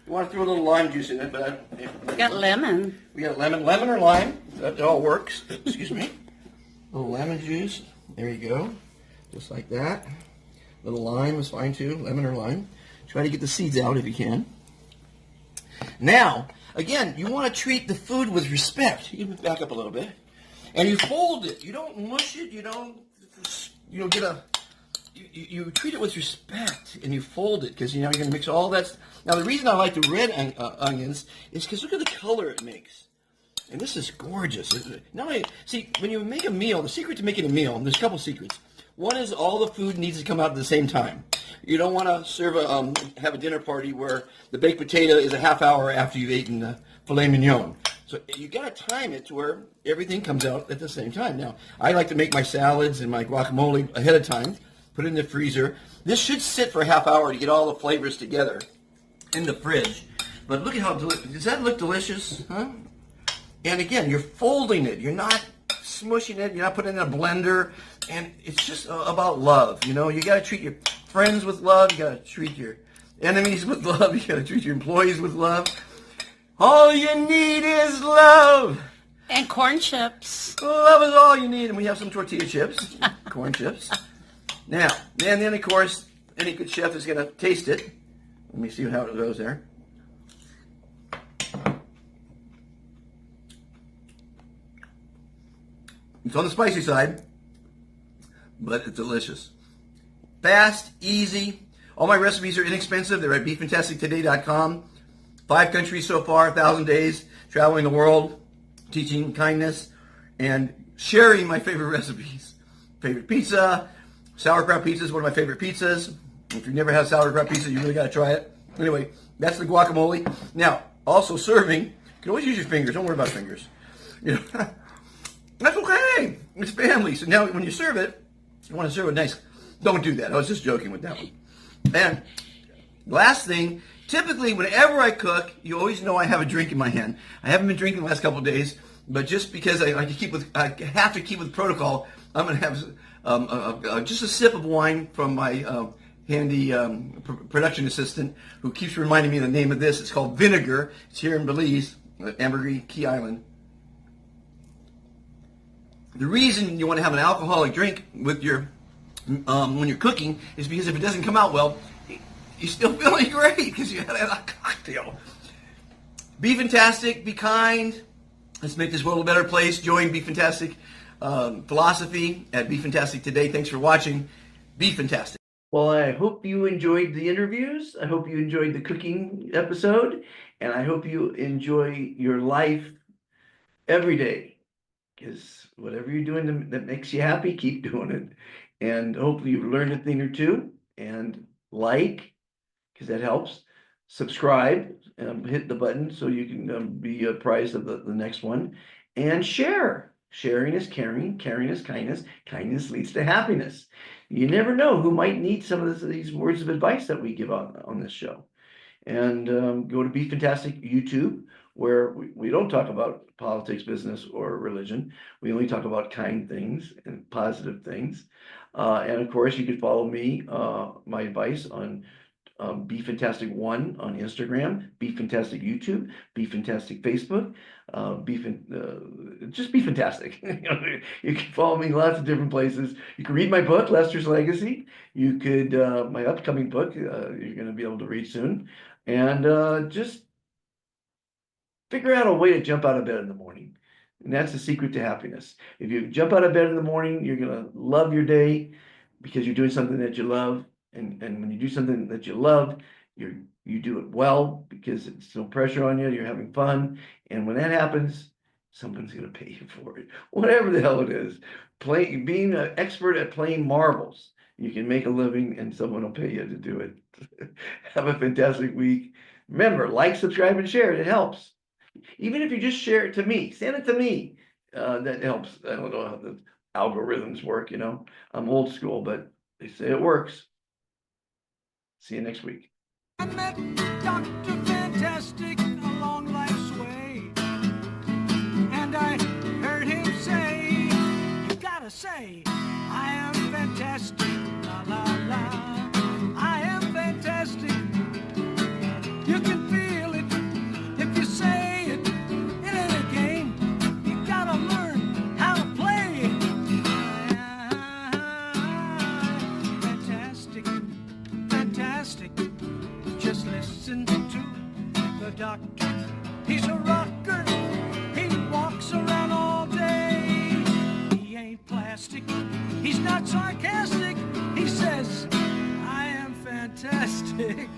Speaker 4: You want to throw a little lime juice in it, but
Speaker 11: We got lemon.
Speaker 4: we got lemon or lime. That all works. Excuse me. A little lemon juice. There you go. Just like that. A little lime is fine too. Lemon or lime. Try to get the seeds out if you can. Now, again, you want to treat the food with respect. You can back up a little bit. And you fold it. You don't mush it. You don't get a... You treat it with respect, and you fold it, because you're going to mix all that. Now, the reason I like the red onions is because look at the color it makes. And this is gorgeous. See, when you make a meal, the secret to making a meal, there's a couple secrets. One is all the food needs to come out at the same time. You don't want to serve have a dinner party where the baked potato is a half hour after you've eaten the filet mignon. So you got to time it to where everything comes out at the same time. Now, I like to make my salads and my guacamole ahead of time, put it in the freezer. This should sit for a half hour to get all the flavors together in the fridge. But look at how delicious. Does that look delicious? Huh? And again, you're folding it. You're not smushing it. You're not putting it in a blender. And it's just about love. You got to treat your friends with love. You got to treat your enemies with love. You got to treat your employees with love. All you need is love.
Speaker 11: And corn chips.
Speaker 4: Love is all you need. And we have some tortilla chips, corn chips. Now, and then, of course, any good chef is going to taste it. Let me see how it goes there. It's on the spicy side, but it's delicious. Fast, easy. All my recipes are inexpensive. They're at beeffantastictoday.com. 5 countries so far, 1,000 days, traveling the world, teaching kindness, and sharing my favorite recipes. Favorite pizza. Sauerkraut pizza is one of my favorite pizzas. If you've never had sauerkraut pizza, you really got to try it. Anyway, that's the guacamole. Now, also serving, you can always use your fingers. Don't worry about fingers. That's okay. It's family. So now when you serve it, you want to serve it nice. Don't do that. I was just joking with that one. And last thing, typically whenever I cook, you always know I have a drink in my hand. I haven't been drinking the last couple of days, but just because I have to keep with protocol, I'm going to have just a sip of wine from my handy production assistant who keeps reminding me the name of this. It's called Vinegar. It's here in Belize, Ambergris, Key Island. The reason you want to have an alcoholic drink with your when you're cooking is because if it doesn't come out well, you're still feeling great because you had a cocktail. Be fantastic. Be kind. Let's make this world a better place. Join Be Fantastic philosophy at Be Fantastic Today. Thanks for watching. Be fantastic. Well, I hope you enjoyed the interviews. I hope you enjoyed the cooking episode. And I hope you enjoy your life every day. Because whatever you're doing that makes you happy, keep doing it. And hopefully you've learned a thing or two. And because that helps. Subscribe, hit the button so you can be apprised of the next one. And share. Sharing is caring. Caring is kindness. Kindness leads to happiness. You never know who might need some of these words of advice that we give on this show. And go to Be Fantastic YouTube, where we don't talk about politics, business, or religion. We only talk about kind things and positive things. And of course, you can follow me, my advice on Be Fantastic 1 on Instagram, Be Fantastic YouTube, Be Fantastic Facebook, just Be Fantastic. You can follow me lots of different places. You can read my book, Lester's Legacy. You could, my upcoming book, you're going to be able to read soon. And just figure out a way to jump out of bed in the morning. And that's the secret to happiness. If you jump out of bed in the morning, you're going to love your day because you're doing something that you love. And when you do something that you love, you do it well because it's no pressure on you. You're having fun. And when that happens, someone's going to pay you for it. Whatever the hell it is. Being an expert at playing marbles, you can make a living and someone will pay you to do it. Have a fantastic week. Remember, like, subscribe, and share. It helps. Even if you just share it to me, send it to me. That helps. I don't know how the algorithms work, I'm old school, but they say it works. See you next week.
Speaker 12: I met Dr. Fantastic along life's way, say, I am fantastic, la la la. I am fantastic. You can feel it if you say it. It ain't a game. You gotta learn how to play it. Fantastic, fantastic. Just listen to the doctor. He's a rocker. He walks around all day. He ain't plastic. He's not sarcastic. He says, I am fantastic.